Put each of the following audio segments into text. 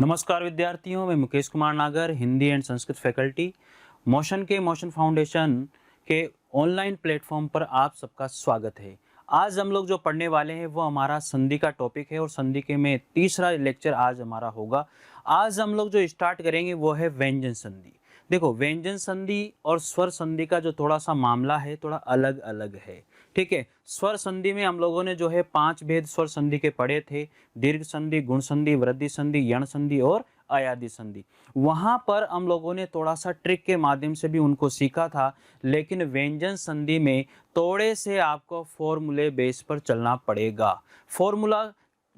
नमस्कार विद्यार्थियों, मैं मुकेश कुमार नागर, Hindi and Sanskrit faculty motion foundation के ऑनलाइन प्लेटफॉर्म पर आप सबका स्वागत है। आज हम लोग जो पढ़ने वाले हैं वो हमारा संधि का टॉपिक है और संधि के में तीसरा लेक्चर आज हमारा होगा। आज हम लोग जो स्टार्ट करेंगे वो है व्यंजन संधि। देखो, व्यंजन संधि और स्वर संधि का जो थोड़ा सा मामला है थोड़ा अलग अलग है, ठीक है। स्वर संधि में हम लोगों ने जो है 5 भेद स्वर संधि के पढ़े थे, दीर्घ संधि, गुण संधि, वृद्धि संधि, यण संधि और अयादि संधि। वहां पर हम लोगों ने थोड़ा सा ट्रिक के माध्यम से भी उनको सीखा था, लेकिन व्यंजन संधि में थोड़े से आपको फॉर्मूले बेस पर चलना पड़ेगा। फॉर्मूला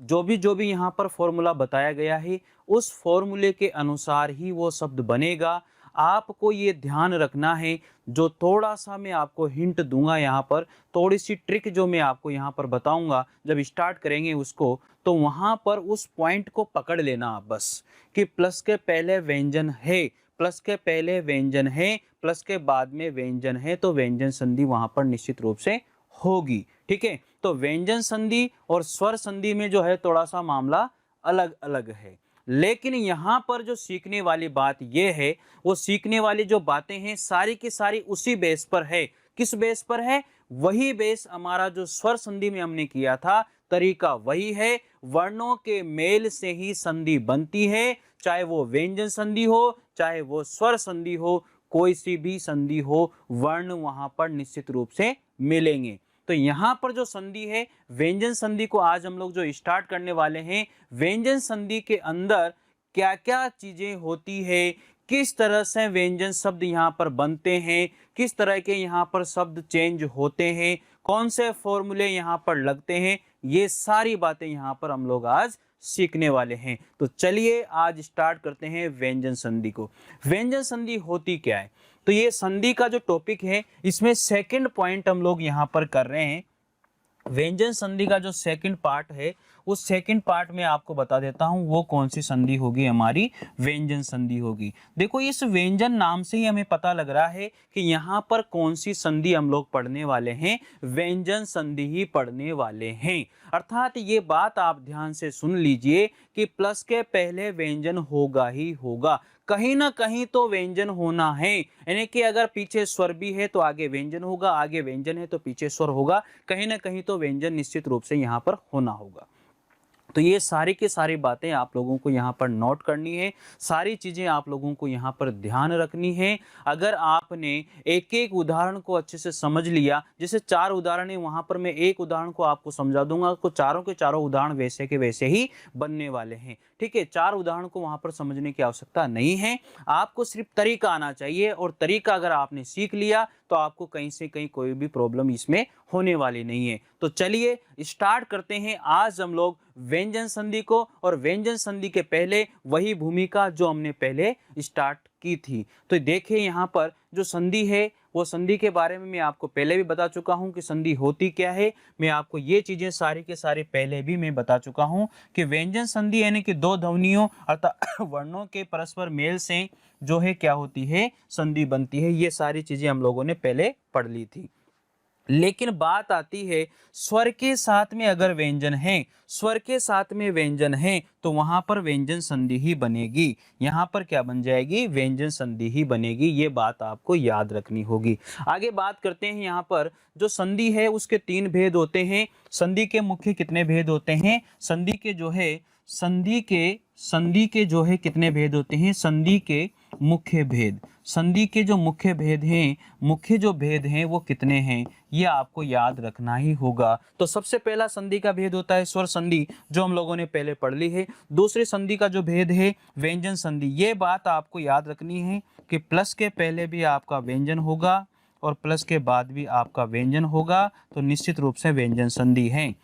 जो भी यहाँ पर फॉर्मूला बताया गया है उस फॉर्मूले के अनुसार ही वो शब्द बनेगा। आपको ये ध्यान रखना है, जो थोड़ा सा मैं आपको हिंट दूंगा यहाँ पर, थोड़ी सी ट्रिक जो मैं आपको यहाँ पर बताऊंगा जब स्टार्ट करेंगे उसको, तो वहाँ पर उस पॉइंट को पकड़ लेना आप बस, कि प्लस के पहले व्यंजन है, प्लस के पहले व्यंजन है, प्लस के बाद में व्यंजन है, तो व्यंजन संधि वहाँ पर निश्चित रूप से होगी, ठीक है। तो व्यंजन संधि और स्वर संधि में जो है थोड़ा सा मामला अलग अलग है, लेकिन यहाँ पर जो सीखने वाली बात यह है, वो सीखने वाली जो बातें हैं सारी की सारी उसी बेस पर है। किस बेस पर है? वही बेस हमारा जो स्वर संधि में हमने किया था, तरीका वही है। वर्णों के मेल से ही संधि बनती है, चाहे वो व्यंजन संधि हो, चाहे वो स्वर संधि हो, कोई सी भी संधि हो, वर्ण वहां पर निश्चित रूप से मिलेंगे। तो यहाँ पर जो संधि है, व्यंजन संधि को आज हम लोग जो स्टार्ट करने वाले हैं, व्यंजन संधि के अंदर क्या क्या चीजें होती है, किस तरह से व्यंजन शब्द यहाँ पर बनते हैं, किस तरह के यहाँ पर शब्द चेंज होते हैं, कौन से फॉर्मूले यहाँ पर लगते हैं, ये सारी बातें यहाँ पर हम लोग आज सीखने वाले हैं। तो चलिए आज स्टार्ट करते हैं व्यंजन संधि को। व्यंजन संधि होती क्या है? तो ये संधि का जो टॉपिक है इसमें सेकंड पॉइंट हम लोग यहाँ पर कर रहे हैं। व्यंजन संधि का जो सेकंड पार्ट है, उस सेकंड पार्ट में आपको बता देता हूं वो कौन सी संधि होगी, हमारी व्यंजन संधि होगी। देखो, इस व्यंजन नाम से ही हमें पता लग रहा है कि यहाँ पर कौन सी संधि हम लोग पढ़ने वाले हैं, व्यंजन संधि ही पढ़ने वाले हैं। अर्थात ये बात आप ध्यान से सुन लीजिए कि प्लस के पहले व्यंजन होगा ही होगा, कहीं ना कहीं तो व्यंजन होना है। यानी कि अगर पीछे स्वर भी है तो आगे व्यंजन होगा, आगे व्यंजन है तो पीछे स्वर होगा, कहीं ना कहीं तो व्यंजन निश्चित रूप से यहाँ पर होना होगा। तो ये सारी की सारी बातें आप लोगों को यहाँ पर नोट करनी है, सारी चीज़ें आप लोगों को यहाँ पर ध्यान रखनी है। अगर आपने एक एक उदाहरण को अच्छे से समझ लिया, जैसे 4 उदाहरण है, वहाँ पर मैं एक उदाहरण को आपको समझा दूंगा, तो चारों के चारों उदाहरण वैसे के वैसे ही बनने वाले हैं, ठीक है। 4 उदाहरण को वहाँ पर समझने की आवश्यकता नहीं है, आपको सिर्फ तरीका आना चाहिए, और तरीका अगर आपने सीख लिया तो आपको कहीं से कहीं कोई भी प्रॉब्लम इसमें होने वाली नहीं है। तो चलिए स्टार्ट करते हैं आज हम लोग व्यंजन संधि को, और व्यंजन संधि के पहले वही भूमिका जो हमने पहले स्टार्ट की थी। तो देखिए यहाँ पर जो संधि है, वो संधि के बारे में मैं आपको पहले भी बता चुका हूँ कि संधि होती क्या है। मैं आपको ये चीजें सारी के सारी पहले भी मैं बता चुका हूँ कि व्यंजन संधि यानी कि 2 ध्वनियों अर्थात वर्णों के परस्पर मेल से जो है क्या होती है, संधि बनती है। ये सारी चीजें हम लोगों ने पहले पढ़ ली थी। लेकिन बात आती है स्वर के साथ में, अगर व्यंजन है, स्वर के साथ में व्यंजन है, तो वहां पर व्यंजन संधि ही बनेगी। यहाँ पर क्या बन जाएगी? व्यंजन संधि ही बनेगी। ये बात आपको याद रखनी होगी। आगे बात करते हैं, यहाँ पर जो संधि है उसके 3 भेद होते हैं। संधि के मुख्य कितने भेद होते हैं? संधि के जो है कितने भेद होते हैं? संधि के मुख्य भेद, संधि के जो मुख्य भेद हैं, मुख्य जो भेद हैं वो कितने हैं, ये आपको याद रखना ही होगा। तो सबसे पहला संधि का भेद होता है स्वर संधि, जो हम लोगों ने पहले पढ़ ली है। दूसरी संधि का जो भेद है व्यंजन संधि। ये बात आपको याद रखनी है कि प्लस के पहले भी आपका व्यंजन होगा और प्लस के बाद भी आपका व्यंजन होगा, तो निश्चित रूप से व्यंजन संधि है।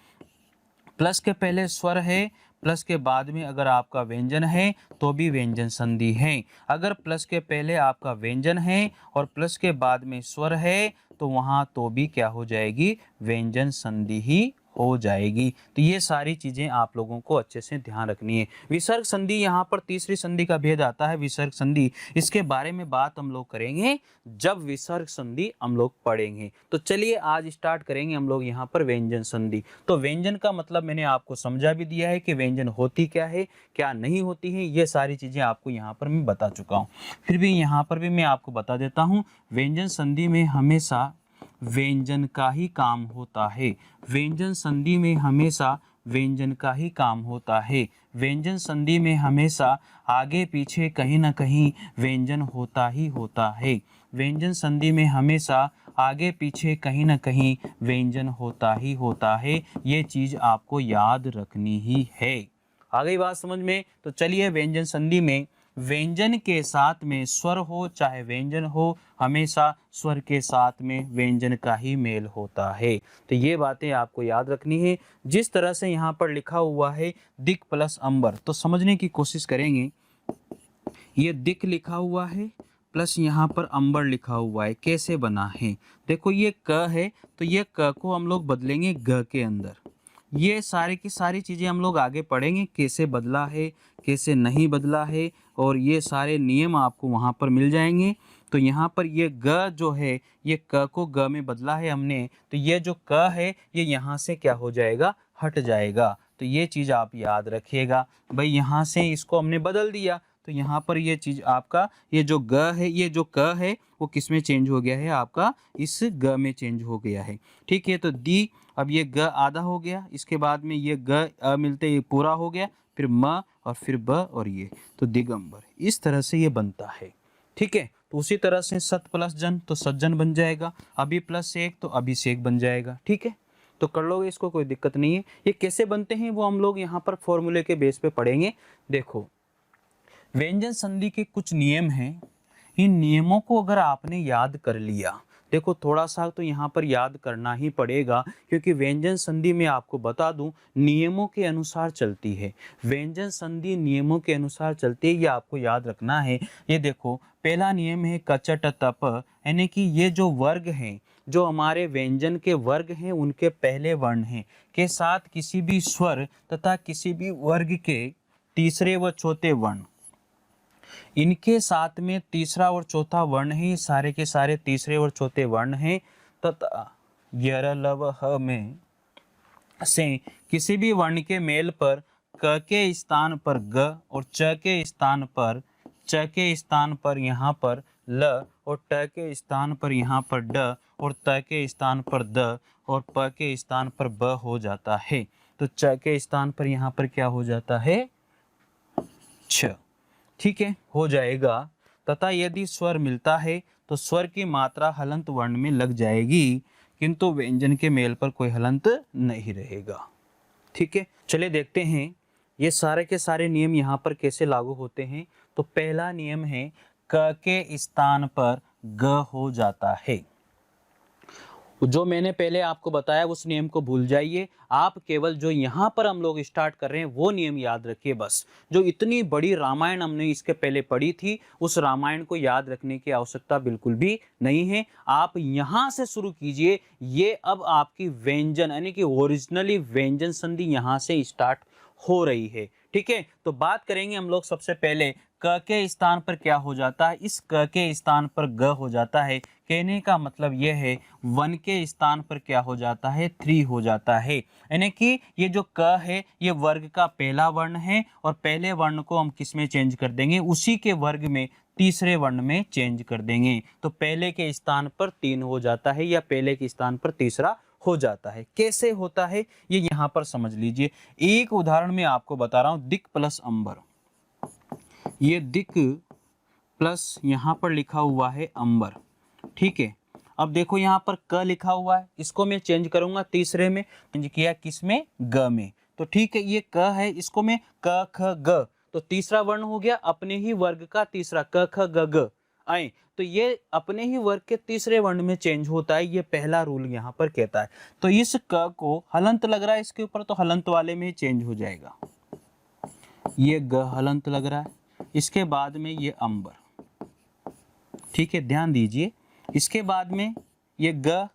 प्लस के पहले स्वर है, प्लस के बाद में अगर आपका व्यंजन है तो भी व्यंजन संधि है। अगर प्लस के पहले आपका व्यंजन है और प्लस के बाद में स्वर है तो वहाँ तो भी क्या हो जाएगी? व्यंजन संधि ही हो जाएगी। तो ये सारी चीजें आप लोगों को अच्छे से ध्यान रखनी है। विसर्ग संधि, यहाँ पर तीसरी संधि का भेद आता है विसर्ग संधि। इसके बारे में बात हम लोग करेंगे जब विसर्ग संधि हम लोग पढ़ेंगे। तो चलिए आज स्टार्ट करेंगे हम लोग यहाँ पर व्यंजन संधि। तो व्यंजन का मतलब मैंने आपको समझा भी दिया है कि व्यंजन होती क्या है, क्या नहीं होती है, ये सारी चीजें आपको यहाँ पर मैं बता चुका हूँ। फिर भी यहाँ पर भी मैं आपको बता देता हूँ, व्यंजन संधि में हमेशा व्यंजन का ही काम होता है। व्यंजन संधि में हमेशा व्यंजन का ही काम होता है। व्यंजन संधि में हमेशा आगे पीछे कहीं ना कहीं व्यंजन होता ही होता है। व्यंजन संधि में हमेशा आगे पीछे कहीं ना कहीं व्यंजन होता ही होता है। ये चीज आपको याद रखनी ही है। आ गई बात समझ में? तो चलिए, व्यंजन संधि में व्यंजन के साथ में स्वर हो चाहे व्यंजन हो, हमेशा स्वर के साथ में व्यंजन का ही मेल होता है। तो ये बातें आपको याद रखनी है। जिस तरह से यहाँ पर लिखा हुआ है दिक प्लस अंबर, तो समझने की कोशिश करेंगे। ये दिक लिखा हुआ है प्लस यहाँ पर अंबर लिखा हुआ है, कैसे बना है? देखो ये क है, तो ये क को हम लोग बदलेंगे ग के अंदर। ये सारी की सारी चीज़ें हम लोग आगे पढ़ेंगे, कैसे बदला है, कैसे नहीं बदला है, और ये सारे नियम आपको वहाँ पर मिल जाएंगे। तो यहाँ पर ये ग जो है, ये क को ग में बदला है हमने, तो ये जो क है ये यहाँ से क्या हो जाएगा, हट जाएगा। तो ये चीज़ आप याद रखिएगा भाई, यहाँ से इसको हमने बदल दिया, तो यहाँ पर ये चीज़ आपका, ये जो ग है, ये जो क है वो किस में चेंज हो गया है, आपका इस ग में चेंज हो गया है। ठीक है, तो दी, अब ये ग आधा हो गया, इसके बाद में ये ग मिलते ये पूरा हो गया, फिर म और फिर ब और ये, तो दिगंबर। इस तरह से ये बनता है। ठीक है, तो उसी तरह से सत प्लस जन तो सज्जन बन जाएगा, अभि प्लस एक तो अभिषेक बन जाएगा। ठीक है, तो कर लोगे इसको, कोई दिक्कत नहीं है। ये कैसे बनते हैं वो हम लोग यहाँ पर फॉर्मूले के बेस पे पढ़ेंगे। देखो, व्यंजन संधि के कुछ नियम हैं, इन नियमों को अगर आपने याद कर लिया, देखो थोड़ा सा तो यहाँ पर याद करना ही पड़ेगा, क्योंकि व्यंजन संधि में आपको बता दूं नियमों के अनुसार चलती है। व्यंजन संधि नियमों के अनुसार चलती है, ये आपको याद रखना है। ये देखो, पहला नियम है कचट तप, यानी कि ये जो वर्ग हैं, जो हमारे व्यंजन के वर्ग हैं, उनके पहले वर्ण हैं के साथ किसी भी स्वर तथा किसी भी वर्ग के तीसरे व चौथे वर्ण, इनके साथ में तीसरा और चौथा वर्ण है, सारे के सारे तीसरे और चौथे वर्ण हैं, तथा य लव ह में से किसी भी वर्ण के मेल पर क के स्थान पर ग और च के स्थान पर यहाँ पर ल और ट के स्थान पर यहाँ पर ड और त के स्थान पर द और प के स्थान पर ब हो जाता है। तो च के स्थान पर यहाँ पर क्या हो जाता है, छ। ठीक है, हो जाएगा। तथा यदि स्वर मिलता है तो स्वर की मात्रा हलंत वर्ण में लग जाएगी, किंतु व्यंजन के मेल पर कोई हलंत नहीं रहेगा। ठीक है, चलिए देखते हैं ये सारे के सारे नियम यहाँ पर कैसे लागू होते हैं। तो पहला नियम है क के स्थान पर ग हो जाता है। जो मैंने पहले आपको बताया उस नियम को भूल जाइए, आप केवल जो यहाँ पर हम लोग स्टार्ट कर रहे हैं वो नियम याद रखिए बस। जो इतनी बड़ी रामायण हमने इसके पहले पढ़ी थी, उस रामायण को याद रखने की आवश्यकता बिल्कुल भी नहीं है। आप यहाँ से शुरू कीजिए। ये अब आपकी व्यंजन यानी कि ओरिजिनली व्यंजन संधि यहाँ से स्टार्ट हो रही है। ठीक है, तो बात करेंगे हम लोग सबसे पहले क के स्थान पर क्या हो जाता है। इस क के स्थान पर ग हो जाता है, कहने का मतलब यह है वन के स्थान पर क्या हो जाता है, 3 हो जाता है। यानी कि ये जो क है ये वर्ग का पहला वर्ण है, और पहले वर्ण को हम किस में चेंज कर देंगे, उसी के वर्ग में तीसरे वर्ण में चेंज कर देंगे। तो पहले के स्थान पर 3 हो जाता है, या पहले के स्थान पर तीसरा हो जाता है। कैसे होता है ये यहाँ पर समझ लीजिए। एक उदाहरण में आपको बता रहा हूँ, दिक प्लस अंबर। ये दिक प्लस यहाँ पर लिखा हुआ है अंबर। ठीक है, अब देखो यहाँ पर क लिखा हुआ है, इसको मैं चेंज करूंगा तीसरे में, चेंज किया किस में, ग में। तो ठीक है, ये क है, इसको मैं क ख ग, तो तीसरा वर्ण हो गया अपने ही वर्ग का तीसरा, क ख ग ग आए, तो ये अपने ही वर्ग के तीसरे वर्ण में चेंज होता है। ये पहला रूल यहाँ पर कहता है। तो इस क को हलंत लग रहा है इसके ऊपर, तो हलंत वाले में ही चेंज हो जाएगा। ये ग हलंत लग रहा है, इसके बाद में ये अंबर। ठीक है, ध्यान दीजिए, इसके बाद में ये ग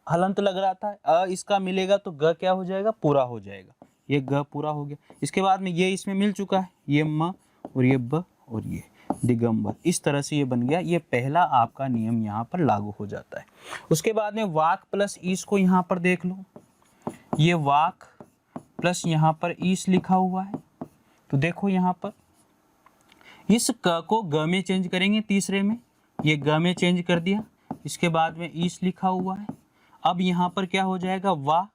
हलंत लग रहा था, अ इसका मिलेगा तो ग क्या हो जाएगा, पूरा हो जाएगा। ये ग पूरा हो गया। इसके बाद में ये इसमें मिल चुका है, ये म और ये ब और ये दिगंबर, इस तरह से ये बन गया। ये पहला आपका नियम यहाँ पर लागू हो जाता है। उसके बाद में वाक प्लस ईस को यहाँ पर देख लो, ये वाक प्लस यहाँ पर ईस लिखा हुआ है। तो देखो यहाँ पर इस क को ग में चेंज करेंगे, तीसरे में ये ग में चेंज कर दिया। इसके बाद में ईस लिखा हुआ है। अब यहाँ पर क्या हो जाएगा, वा।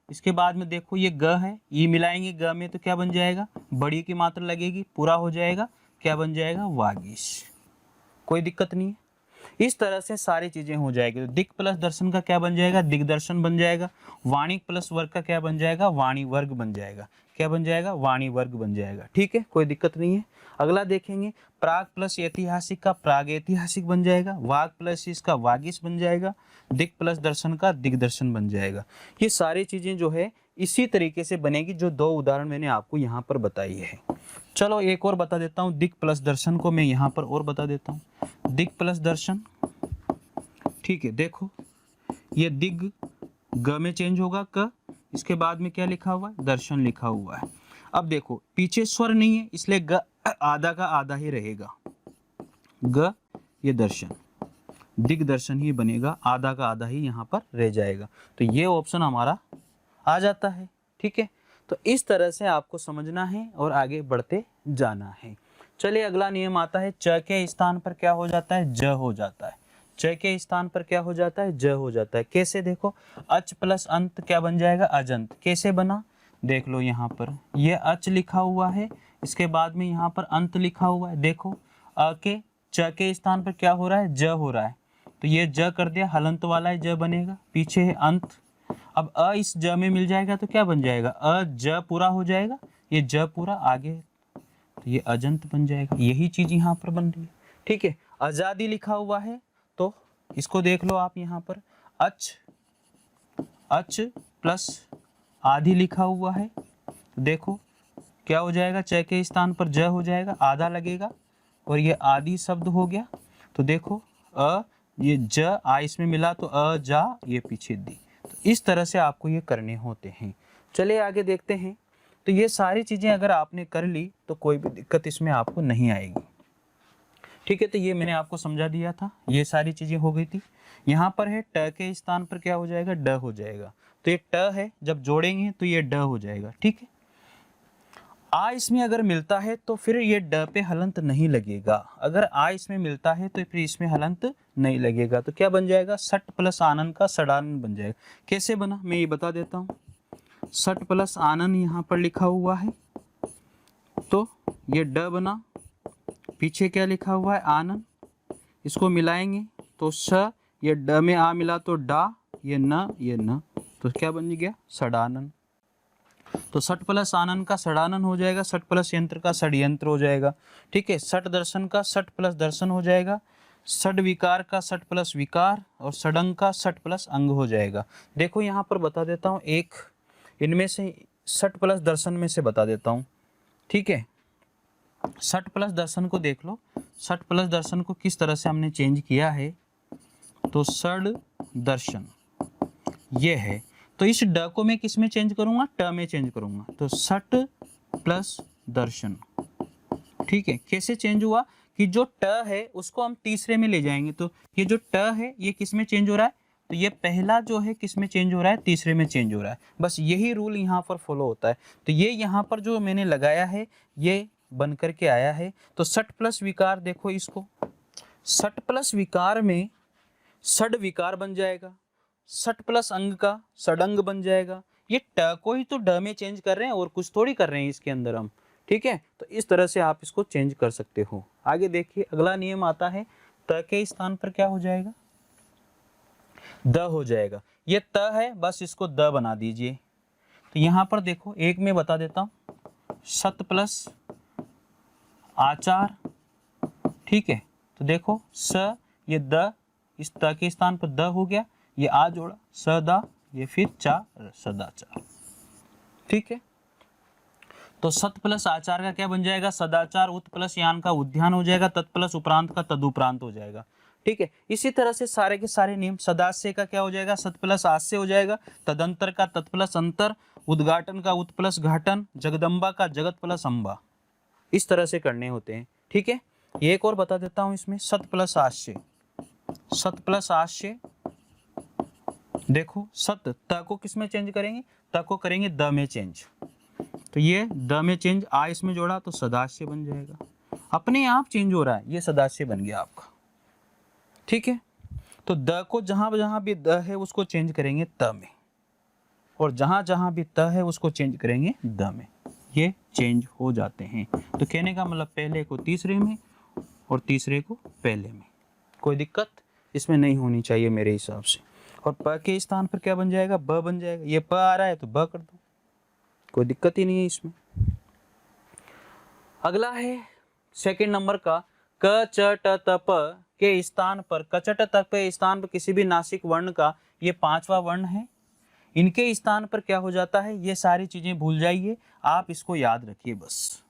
इसके बाद में देखो ये ग है, ई मिलाएंगे ग में तो क्या बन जाएगा, बड़ी की मात्रा लगेगी, पूरा हो जाएगा, क्या बन जाएगा, वागीश। कोई दिक्कत नहीं है। इस तरह से सारी चीजें हो जाएगी। तो दिक् प्लस दर्शन का क्या बन जाएगा, दिग्दर्शन बन जाएगा। वाणी प्लस वर्ग का क्या बन जाएगा, वाणी वर्ग बन जाएगा। क्या बन जाएगा, वाणी वर्ग बन जाएगा। ठीक है, कोई दिक्कत नहीं है। अगला देखेंगे, प्राग प्लस ऐतिहासिक का प्राग ऐतिहासिक बन जाएगा। वाग प्लस इसका वागीश बन जाएगा। दिक् प्लस दर्शन का दिग्दर्शन बन जाएगा। ये सारी चीजें जो है इसी तरीके से बनेगी, जो दो उदाहरण मैंने आपको यहाँ पर बताई है। चलो एक और बता देता हूँ, दिक् प्लस दर्शन को मैं यहाँ पर और बता देता हूँ। दिक् प्लस दर्शन, ठीक है, देखो ये दिग ग में चेंज होगा क, इसके बाद में क्या लिखा हुआ है, दर्शन लिखा हुआ है। अब देखो पीछे स्वर नहीं है, इसलिए ग आधा का आधा ही रहेगा, ग ये दर्शन, दिग्दर्शन ही बनेगा, आधा का आधा ही यहाँ पर रह जाएगा। तो ये ऑप्शन हमारा आ जाता है। ठीक है, तो इस तरह से आपको समझना है और आगे बढ़ते जाना है। चलिए अगला नियम आता है, च के स्थान पर क्या हो जाता है, ज हो जाता है। च के स्थान पर क्या हो जाता है, ज हो जाता है। कैसे, देखो अच प्लस अंत क्या बन जाएगा, अजंत। कैसे बना, देख लो यहाँ पर ये अच लिखा हुआ है, इसके बाद में यहाँ पर अंत लिखा हुआ है। देखो अ के च के स्थान पर क्या हो रहा है, ज हो रहा है, तो ये ज कर दिया, हलंत वाला है, ज बनेगा, पीछे है अंत। अब अ इस ज में मिल जाएगा तो क्या बन जाएगा, अ ज पूरा हो जाएगा, ये ज पूरा आगे, तो ये अजंत बन जाएगा। यही चीज यहाँ पर बन रही है। ठीक है, आजादी लिखा हुआ है, तो इसको देख लो आप यहाँ पर, अच प्लस आधी लिखा हुआ है, तो देखो क्या हो जाएगा, च के स्थान पर ज हो जाएगा, आधा लगेगा और ये आदि शब्द हो गया। तो देखो ये ज आ इसमें मिला तो अ जा, ये पीछे दी। तो इस तरह से आपको ये करने होते हैं। चलिए आगे देखते हैं। तो ये सारी चीजें अगर आपने कर ली तो कोई भी दिक्कत इसमें आपको नहीं आएगी। ठीक है, तो ये मैंने आपको समझा दिया था, ये सारी चीजें हो गई थी। यहाँ पर है ट के स्थान पर क्या हो जाएगा, ड हो जाएगा। तो ये ट है, जब जोड़ेंगे तो ये ड हो जाएगा। ठीक है, आ इसमें अगर मिलता है तो फिर ये ड पे हलंत नहीं लगेगा। अगर आ इसमें मिलता है तो फिर इसमें हलंत नहीं लगेगा। तो क्या बन जाएगा, सट प्लस आनन का सडानन बन जाएगा। कैसे बना, मैं ये बता देता हूँ। सट प्लस आनन यहाँ पर लिखा हुआ है, तो ये ड बना, पीछे क्या लिखा हुआ है, आनन। इसको मिलाएंगे तो स, ये ड में आ मिला तो डा, ये न, तो क्या बन गया, सडानन। तो सट प्लस आनन का सडानन हो जाएगा, सट प्लस यंत्र का षड्यंत्र हो जाएगा। ठीक है, सट दर्शन का सट प्लस दर्शन हो जाएगा, सड विकार का सट प्लस विकार और सडंग का सट प्लस अंग हो जाएगा। देखो यहाँ पर बता देता हूँ, एक इनमें से सट प्लस दर्शन में से बता देता हूँ। ठीक है, सट प्लस दर्शन को देख लो, सट प्लस दर्शन को किस तरह से हमने चेंज किया है। तो सड दर्शन ये है, तो इस ड को मैं किस में चेंज करूंगा, ट में चेंज करूंगा। तो सट प्लस दर्शन। ठीक है, कैसे चेंज हुआ कि जो ट है उसको हम तीसरे में ले जाएंगे। तो ये जो ट है ये किस में चेंज हो रहा है, तो ये पहला जो है किस में चेंज हो रहा है, तीसरे में चेंज हो रहा है। बस यही रूल यहाँ पर फॉलो होता है। तो ये यहाँ पर जो मैंने लगाया है ये बन करके आया है। तो सट प्लस विकार, देखो इसको, सट प्लस विकार में सड विकार बन जाएगा, सट प्लस अंग का सडंग बन जाएगा। ये ट को ही तो ड में चेंज कर रहे हैं और कुछ थोड़ी कर रहे हैं इसके अंदर हम। ठीक है, तो इस तरह से आप इसको चेंज कर सकते हो। आगे देखिए, अगला नियम आता है, त के स्थान पर क्या हो जाएगा, द हो जाएगा। ये त है, बस इसको द बना दीजिए। तो यहाँ पर देखो, एक में बता देता हूँ, सत प्लस आचार। ठीक है, तो देखो स, ये द, इस त के स्थान पर द हो गया, ये आ जोड़ा सदा, ये फिर चा, सदाचार। ठीक है, तो सत प्लस आचार का क्या बन जाएगा, सदाचार। उत प्लस यान का उद्यान हो जाएगा, तत् प्लस उपरांत का तदुपरांत हो जाएगा। ठीक है। इसी तरह से सारे के सारे नियम, सदास्य का क्या हो जाएगा, सत प्लस आस्य हो जाएगा, तदंतर का तत् प्लस अंतर, उद्घाटन का उत प्लस घाटन, जगदम्बा का जगत प्लस अम्बा, इस तरह से करने होते हैं। ठीक है, एक और बता देता हूं इसमें, सत प्लस आस्य, सत प्लस आस्य, देखो सत, त को किस में चेंज करेंगे, त को करेंगे द में चेंज, तो ये द में चेंज, आ इसमें जोड़ा तो सदास्य बन जाएगा, अपने आप चेंज हो रहा है, ये सदास्य बन गया आपका। ठीक है, तो द को जहां जहां भी द है उसको चेंज करेंगे त में, और जहां जहां भी त है उसको चेंज करेंगे द में, ये चेंज हो जाते हैं। तो कहने का मतलब पहले को तीसरे में और तीसरे को पहले में, कोई दिक्कत इसमें नहीं होनी चाहिए मेरे हिसाब से। और प के स्थान पर क्या बन जाएगा, ब बन जाएगा, ये प आ रहा है तो ब कर दो, कोई दिक्कत ही नहीं है इसमें। अगला है सेकंड नंबर का, क च ट त प के स्थान पर, क च ट त प स्थान पर किसी भी नासिक वर्ण का, ये पांचवा वर्ण है, इनके स्थान पर क्या हो जाता है, ये सारी चीजें भूल जाइए, आप इसको याद रखिए बस।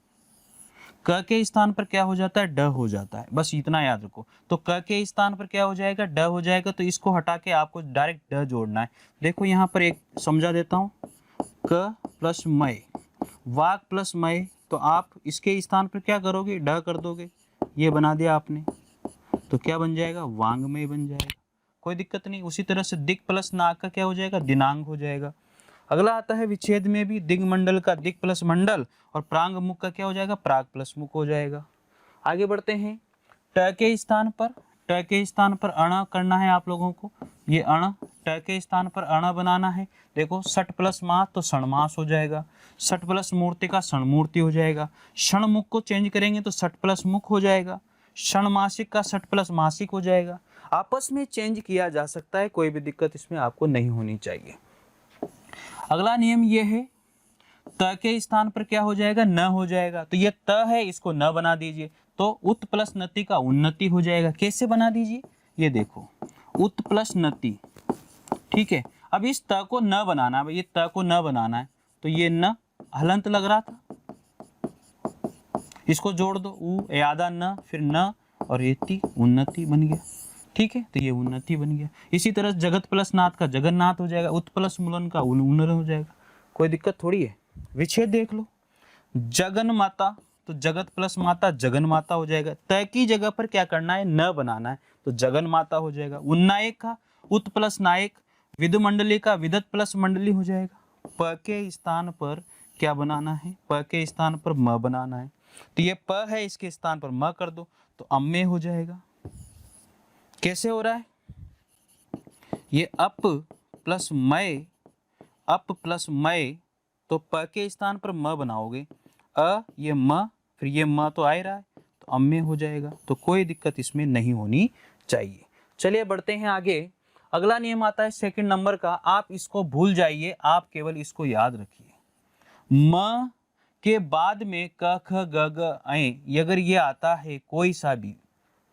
क के स्थान पर क्या हो जाता है, ड हो जाता है, बस इतना याद रखो। तो क के स्थान पर क्या हो जाएगा, ड हो जाएगा, तो इसको हटा के आपको डायरेक्ट ड जोड़ना है। देखो यहाँ पर एक समझा देता हूँ, क प्लस मय, वाक प्लस मय, तो आप इसके स्थान पर क्या करोगे, ड कर दोगे, ये बना दिया आपने, तो क्या बन जाएगा, वांग्मय बन जाएगा, कोई दिक्कत नहीं। उसी तरह से दिक् प्लस नाग का क्या हो जाएगा, दिनांग हो जाएगा। अगला आता है विच्छेद में भी, दिग्मंडल का दिक् प्लस मंडल, और प्रांग मुख का क्या हो जाएगा, प्राग प्लस मुख हो जाएगा। आगे बढ़ते हैं, ट के स्थान पर, ट के स्थान पर अण करना है आप लोगों को, ये अण, ट के स्थान पर अण बनाना है। देखो सट प्लस मास तो षणमास हो जाएगा, सट प्लस मूर्ति का षणमूर्ति हो जाएगा, क्षण मुख को चेंज करेंगे तो सट प्लस मुख हो जाएगा, षणमासिक का सट प्लस मासिक हो जाएगा। आपस में चेंज किया जा सकता है, कोई भी दिक्कत इसमें आपको नहीं होनी चाहिए। अगला नियम ये है, त के स्थान पर क्या हो जाएगा, न हो जाएगा, तो ये त है, इसको न बना दीजिए, तो उत प्लस नति का उन्नति हो जाएगा। कैसे बना दीजिए, ये देखो, उत प्लस नति, ठीक है। अब इस त को न बनाना है, ये त को न बनाना है, तो ये न हलंत लग रहा था, इसको जोड़ दो, उ यादा न, फिर न और एति, उन्नति बन गया। ठीक है, तो ये उन्नति बन गया। इसी तरह जगत प्लस नाथ का जगन्नाथ हो जाएगा, उत प्लस मूलन का उन्नर हो जाएगा, कोई दिक्कत थोड़ी है। विच्छेद देख लो, जगन माता, तो जगत प्लस माता जगन माता हो जाएगा, तय की जगह पर क्या करना है, न बनाना है, तो जगन माता हो जाएगा। उन्नायक का उत प्लस नायक, विद मंडली का विदत प्लस मंडली हो जाएगा। प के स्थान पर क्या बनाना है, प के स्थान पर म बनाना है, तो ये प है, इसके स्थान पर म कर दो, तो अम्मे हो जाएगा। कैसे हो रहा है, ये अप प्लस मय, अप प्लस मय, तो प के स्थान पर म बनाओगे, अ ये म, फिर ये म तो आ ही रहा है, तो अम्मे हो जाएगा, तो कोई दिक्कत इसमें नहीं होनी चाहिए। चलिए बढ़ते हैं आगे। अगला नियम आता है सेकंड नंबर का, आप इसको भूल जाइए, आप केवल इसको याद रखिए। म के बाद में क ख ग घ ऐ, अगर ये आता है कोई सा भी,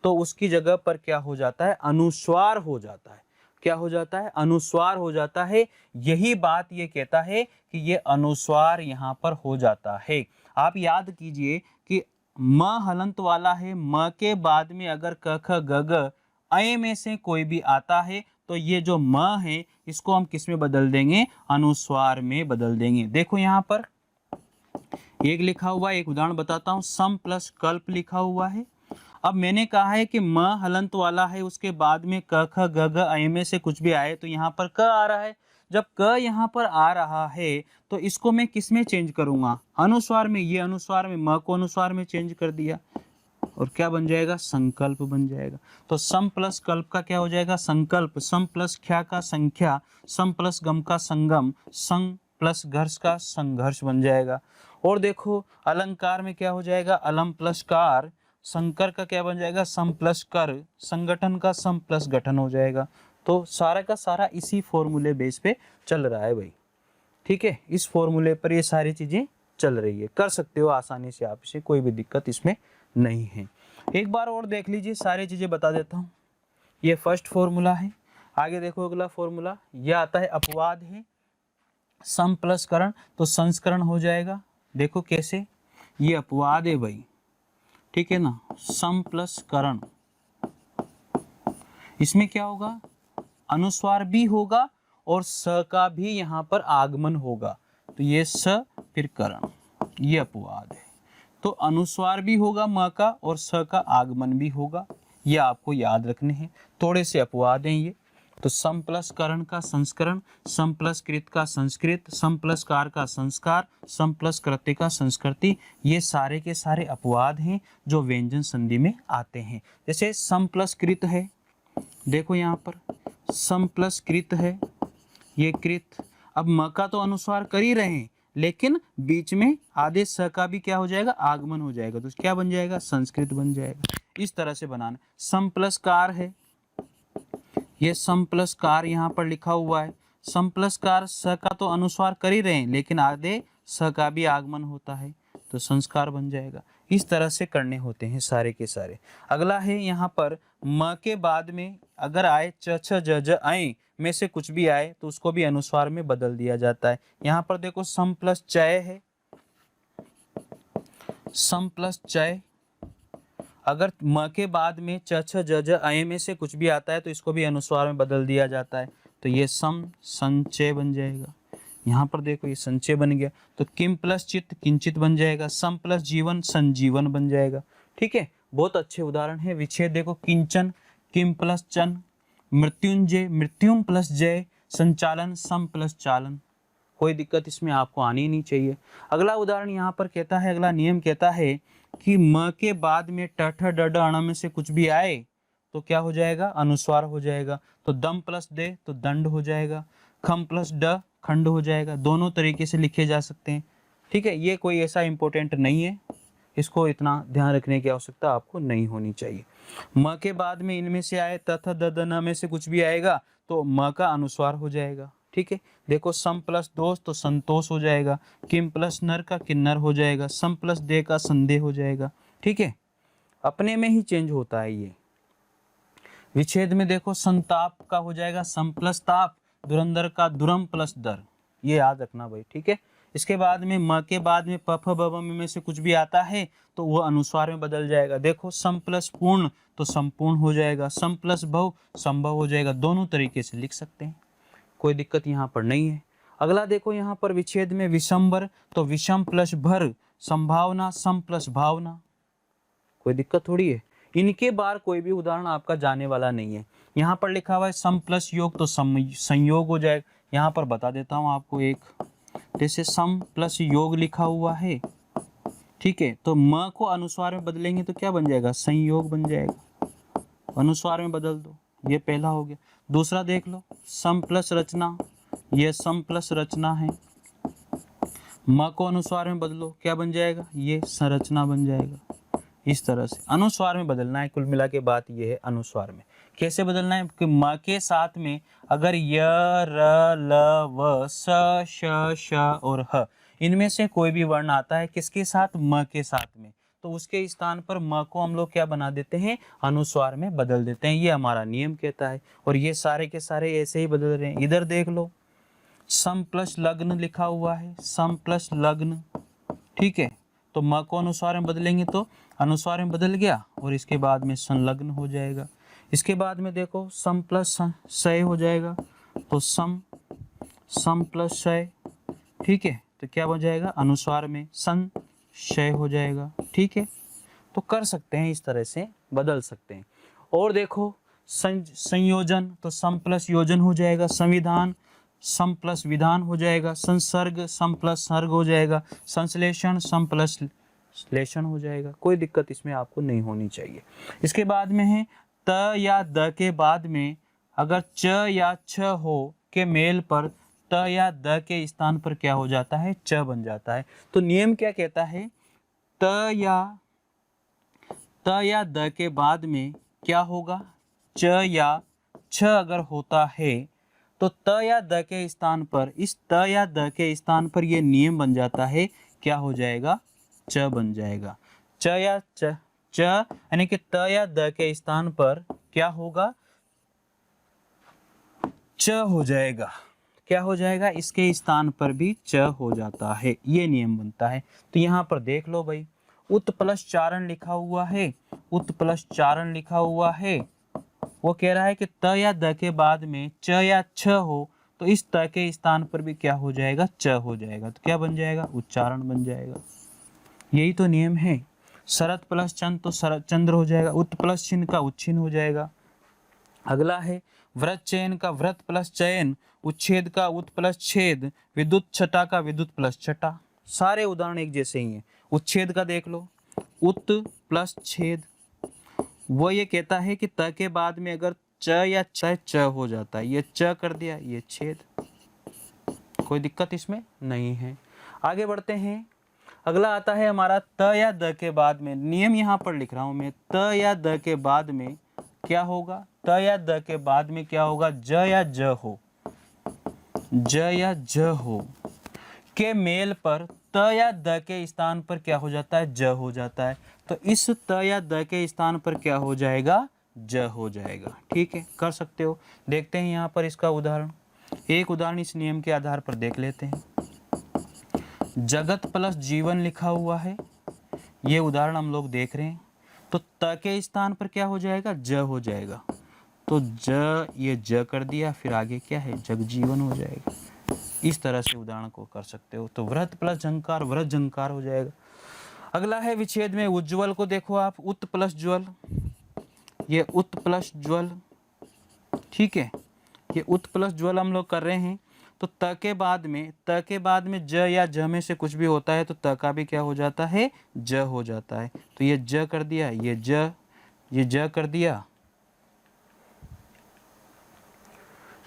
तो उसकी जगह पर क्या हो जाता है, अनुस्वार हो जाता है। क्या हो जाता है, अनुस्वार हो जाता है। यही बात ये कहता है कि ये अनुस्वार यहाँ पर हो जाता है। आप याद कीजिए कि म हलंत वाला है, म के बाद में अगर क ख ग घ ऐ में से कोई भी आता है, तो ये जो म है इसको हम किस में बदल देंगे, अनुस्वार में बदल देंगे। देखो यहाँ पर एक लिखा हुआ है, एक उदाहरण बताता हूँ, सम प्लस कल्प लिखा हुआ है। अब मैंने कहा है कि म हलंत वाला है, उसके बाद में क ख ग घ ऐ में से कुछ भी आए, तो यहाँ पर क आ रहा है। जब क यहाँ पर आ रहा है तो इसको मैं किस में चेंज करूंगा, अनुस्वार में। ये अनुस्वार में, म को अनुस्वार में चेंज कर दिया, और क्या बन जाएगा, संकल्प बन जाएगा। तो सम प्लस कल्प का क्या हो जाएगा, संकल्प। सम प्लस ख्या का संख्या, सम प्लस गम का संगम, संग प्लस घर्ष का संघर्ष बन जाएगा। और देखो अलंकार में क्या हो जाएगा, अलम प्लस कार, संकर का क्या बन जाएगा, सम प्लस कर, संगठन का सम प्लस गठन हो जाएगा। तो सारा का सारा इसी फॉर्मूले बेस पे चल रहा है भाई। ठीक है, इस फॉर्मूले पर ये सारी चीजें चल रही है, कर सकते हो आसानी से आप इसे, कोई भी दिक्कत इसमें नहीं है। एक बार और देख लीजिए, सारी चीजें बता देता हूँ। ये फर्स्ट फॉर्मूला है। आगे देखो अगला फॉर्मूला, यह आता है अपवाद है, सम प्लस करण, तो संस्करण हो जाएगा। देखो कैसे, ये अपवाद है भाई, ठीक है ना, सम प्लस करण, इसमें क्या होगा, अनुस्वार भी होगा और स का भी यहाँ पर आगमन होगा। तो ये स फिर करण, ये अपवाद है। तो अनुस्वार भी होगा म का और स का आगमन भी होगा, ये आपको याद रखने हैं। थोड़े से अपवाद हैं ये। तो सम प्लस करण का संस्करण, सम प्लस कृत का संस्कृत, सम प्लस कार का संस्कार, सम प्लस कृत्य का संस्कृति, ये सारे के सारे अपवाद हैं जो व्यंजन संधि में आते हैं। जैसे सम प्लस कृत है, देखो यहाँ पर सम प्लस कृत है, ये कृत। अब म का तो अनुस्वार कर ही रहे हैं, लेकिन बीच में आदेश स का भी क्या हो जाएगा, आगमन हो जाएगा। तो क्या बन जाएगा, संस्कृत बन जाएगा। इस तरह से बनाना। सम प्लस कार है, ये सम प्लस कार यहाँ पर लिखा हुआ है। सम प्लस कार स का तो अनुस्वार कर ही रहे हैं, लेकिन आगे स का भी आगमन होता है, तो संस्कार बन जाएगा। इस तरह से करने होते हैं सारे के सारे। अगला है यहाँ पर म के बाद में अगर आए च छ ज ज आए में से कुछ भी आए तो उसको भी अनुस्वार में बदल दिया जाता है। यहाँ पर देखो सम प्लस चय है, सम प्लस चय। अगर म के बाद में च छ ज ज आए में से कुछ भी आता है तो इसको भी अनुस्वार में बदल दिया जाता है। तो ये सम संचय बन जाएगा। यहाँ पर देखो ये संचय बन गया। तो किम प्लस चित्त किंचित बन जाएगा। सम प्लस जीवन संजीवन बन जाएगा। ठीक है, बहुत अच्छे उदाहरण है। विच्छेद देखो किंचन, किम प्लस चन, मृत्युंजय मृत्युम प्लस जय, संचालन सम प्लस चालन। कोई दिक्कत इसमें आपको आनी नहीं चाहिए। अगला उदाहरण यहाँ पर कहता है, अगला नियम कहता है कि म के बाद में ट ठ ड ढ अण में से कुछ भी आए तो क्या हो जाएगा, अनुस्वार हो जाएगा। तो दम प्लस दे तो दंड हो जाएगा, खम प्लस ड खंड हो जाएगा। दोनों तरीके से लिखे जा सकते हैं। ठीक है, ये कोई ऐसा इंपॉर्टेंट नहीं है, इसको इतना ध्यान रखने की आवश्यकता आपको नहीं होनी चाहिए। म के बाद में इनमें से आए तथा द द न में से कुछ भी आएगा तो म का अनुस्वार हो जाएगा। ठीक है, देखो सम प्लस दोष तो संतोष हो जाएगा, किम प्लस नर का किन्नर हो जाएगा, सम प्लस दे का संदेह हो जाएगा। ठीक है, अपने में ही चेंज होता है ये। विच्छेद में देखो संताप का हो जाएगा सम प्लस ताप, दुरंदर का दुरम प्लस दर, ये याद रखना भाई। ठीक है, इसके बाद में म के बाद में प फ ब भ में से कुछ भी आता है तो वो अनुस्वार में बदल जाएगा। देखो सम प्लस पूर्ण तो संपूर्ण हो जाएगा, सम प्लस भव संभव हो जाएगा। दोनों तरीके से लिख सकते हैं, कोई दिक्कत यहाँ पर नहीं है। अगला देखो यहाँ पर विच्छेद में विषमवर तो विषम प्लस भर, संभावना सम प्लस भावना, कोई दिक्कत थोड़ी है। इनके बार कोई भी उदाहरण आपका जाने वाला नहीं है। यहाँ पर लिखा हुआ है सम प्लस योग तो संयोग हो जाएगा। यहाँ पर बता देता हूँ आपको एक, जैसे सम प्लस योग लिखा हुआ है, ठीक है, तो म को अनुस्वार में बदलेंगे तो क्या बन जाएगा, संयोग बन जाएगा। अनुस्वार में बदल दो, ये पहला हो गया। दूसरा देख लो सम प्लस रचना, ये सम प्लस रचना है। म को अनुस्वार में बदलो, क्या बन जाएगा, ये संरचना बन जाएगा। इस तरह से अनुस्वार में बदलना है। कुल मिला के बात ये है अनुस्वार में कैसे बदलना है कि म के साथ में अगर य र ल व स श श और ह इनमें से कोई भी वर्ण आता है किसके साथ, म के साथ में, तो उसके स्थान पर म को हम लोग क्या बना देते हैं, अनुस्वार में बदल देते हैं। ये हमारा नियम कहता है और ये सारे के सारे ऐसे ही बदल रहे हैं। इधर देख लो सम प्लस लग्न लिखा हुआ है, सम प्लस लग्न, ठीक है, तो म को अनुस्वार में बदलेंगे तो अनुस्वार में बदल गया और इसके बाद में संलग्न हो जाएगा। इसके बाद में देखो सम प्लस सय हो जाएगा तो सम प्लस शय, ठीक है, तो क्या हो जाएगा, अनुस्वार में संशय हो जाएगा। ठीक है, तो कर सकते हैं, इस तरह से बदल सकते हैं। और देखो संयोजन तो सम प्लस योजन हो जाएगा, संविधान सम प्लस विधान हो जाएगा, संसर्ग सम प्लस सर्ग हो जाएगा, संश्लेषण सम प्लस श्लेषण हो जाएगा। कोई दिक्कत इसमें आपको नहीं होनी चाहिए। इसके बाद में है त या द के बाद में अगर च या छ हो के मेल पर त या द के स्थान पर क्या हो जाता है, च बन जाता है। तो नियम क्या कहता है, त या द के बाद में क्या होगा, च या छ अगर होता है तो त या द के स्थान पर, इस त या द के स्थान पर ये नियम बन जाता है, क्या हो जाएगा, च बन जाएगा। च या च यानी कि त या द के स्थान पर क्या होगा, च हो जाएगा। क्या हो जाएगा, इसके स्थान पर भी च हो जाता है, ये नियम बनता है। तो यहाँ पर देख लो भाई, उत प्लस चारण लिखा हुआ है, उत प्लस चारण लिखा हुआ है, वो कह रहा है कि त या द के बाद में च या छ हो तो इस त के स्थान पर भी क्या हो जाएगा, च हो जाएगा। तो क्या बन जाएगा, उच्चारण बन जाएगा। यही तो नियम है। शरत प्लस चंद तो शरत चंद्र हो जाएगा, उत प्लस छिन्न का उच्छिन्न हो जाएगा। अगला है व्रत चयन का व्रत प्लस चयन, उच्छेद का उत प्लस छेद, विद्युत छटा का विद्युत प्लस छटा। सारे उदाहरण एक जैसे ही हैं। उच्छेद का देख लो, उत प्लस छेद। वो ये कहता है कि त के बाद में अगर च या च हो जाता है, ये च कर दिया, ये छेद, कोई दिक्कत इसमें नहीं है। आगे बढ़ते हैं। अगला आता है हमारा त या द के बाद में, नियम यहाँ पर लिख रहा हूं मैं, त या द के बाद में क्या होगा, त या द के बाद में क्या होगा, ज या ज हो, ज या ज हो के मेल पर त या द के स्थान पर क्या हो जाता है, ज हो जाता है। तो इस त या द के स्थान पर क्या हो जाएगा, ज हो जाएगा। ठीक है, कर सकते हो। देखते हैं यहाँ पर इसका उदाहरण। एक उदाहरण इस नियम के आधार पर देख लेते हैं। जगत प्लस जीवन लिखा हुआ है, ये उदाहरण हम लोग देख रहे हैं। तो त के स्थान पर क्या हो जाएगा, ज हो जाएगा। तो ज, ये ज कर दिया, फिर आगे क्या है, जगजीवन हो जाएगा। इस तरह से उदाहरण को कर सकते हो। तो व्रत प्लस झंकार व्रत झंकार हो जाएगा। अगला है विच्छेद में उज्ज्वल को देखो आप, उत प्लस ज्वल, ये उत प्लस ज्वल। ठीक है, ये उत प्लस ज्वल हम लोग कर रहे हैं। तो त के बाद में ज या ज में से कुछ भी होता है तो त का भी क्या हो जाता है, ज हो जाता है। तो ये ज कर दिया, ये ज कर दिया।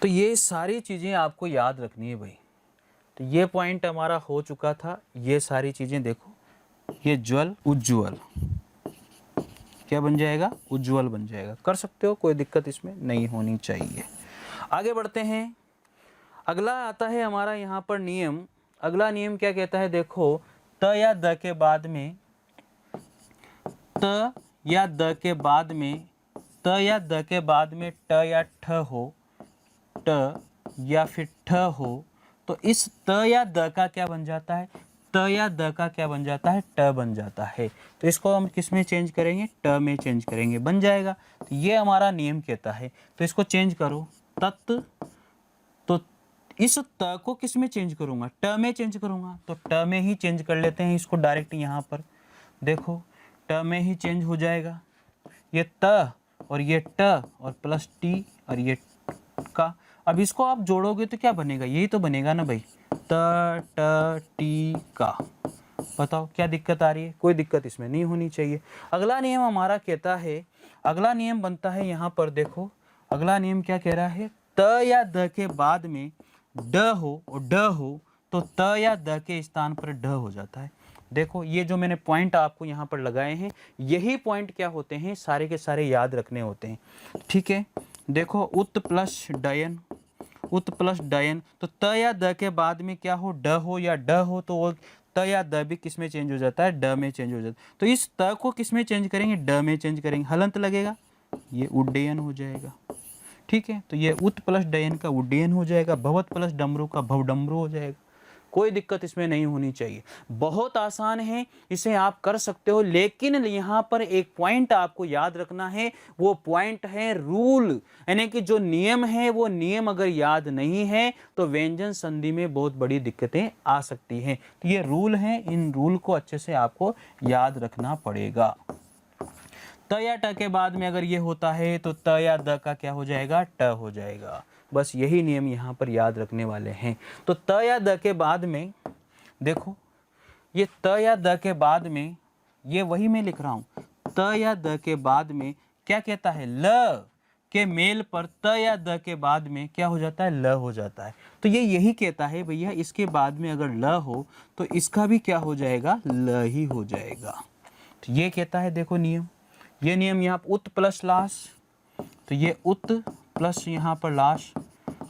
तो ये सारी चीजें आपको याद रखनी है भाई। तो ये पॉइंट हमारा हो चुका था। ये सारी चीजें देखो, ये ज्वल उज्ज्वल क्या बन जाएगा, उज्ज्वल बन जाएगा। कर सकते हो, कोई दिक्कत इसमें नहीं होनी चाहिए। आगे बढ़ते हैं। अगला आता है हमारा यहाँ पर नियम। अगला नियम क्या कहता है, देखो, त या द के बाद में, त या द के बाद में, त या द के बाद में ट या ठ हो, ट या फिर ठ हो, तो इस त या द का क्या बन जाता है, त या द का क्या बन जाता है, ट बन जाता है। तो इसको हम किस में चेंज करेंगे, ट में चेंज करेंगे, बन जाएगा। तो ये हमारा नियम कहता है। तो इसको चेंज करो, तत्, तो इस त को किस में चेंज करूंगा, ट में चेंज करूंगा। तो ट में ही चेंज कर लेते हैं इसको डायरेक्ट। यहाँ पर देखो, ट में ही चेंज हो जाएगा। ये त और ये ट और प्लस टी और ये का। अब इसको आप जोड़ोगे तो क्या बनेगा, यही तो बनेगा ना भाई, त ट टी का। बताओ क्या दिक्कत आ रही है, कोई दिक्कत इसमें नहीं होनी चाहिए। अगला नियम हमारा कहता है, अगला नियम बनता है यहाँ पर देखो, अगला नियम क्या कह रहा है, त या द के बाद में ड हो और ड हो तो त या द के स्थान पर ढ हो जाता है। देखो, ये जो मैंने पॉइंट आपको यहाँ पर लगाए हैं, यही पॉइंट क्या होते हैं, सारे के सारे याद रखने होते हैं। ठीक है, देखो, उत प्लस डयन, उत प्लस डयन। तो त या द के बाद में क्या हो, ड हो या ड हो, तो वो त या द भी किस में चेंज हो जाता है, ड में चेंज हो जाता है। तो इस त को किस में चेंज करेंगे, ड में चेंज करेंगे। हलंत लगेगा, ये उड्डयन हो जाएगा। ठीक है, तो ये उत प्लस डयन का उड्डयन हो जाएगा, भवत प्लस डमरू का भवडमरू हो जाएगा। कोई दिक्कत इसमें नहीं होनी चाहिए। बहुत आसान है, इसे आप कर सकते हो। लेकिन यहाँ पर एक पॉइंट आपको याद रखना है, वो पॉइंट है रूल, यानी कि जो नियम है वो नियम अगर याद नहीं है तो व्यंजन संधि में बहुत बड़ी दिक्कतें आ सकती हैं। तो ये रूल है, इन रूल को अच्छे से आपको याद रखना पड़ेगा। त या ट के बाद में अगर ये होता है तो त या द का क्या हो जाएगा, ट हो जाएगा। बस यही नियम यहाँ पर याद रखने वाले हैं। तो त या द के बाद में देखो, ये त या द के बाद में, ये वही मैं लिख रहा हूँ, त या द के बाद में क्या कहता है, ल के मेल पर त या द के बाद में क्या हो जाता है, ल हो जाता है। तो ये यही कहता है भैया, इसके बाद में अगर ल हो तो इसका भी क्या हो जाएगा, ल ही हो जाएगा। तो ये कहता है, देखो नियम, ये नियम यहाँ पर उत प्लस लाश, तो ये उत प्लस यहाँ पर लाश।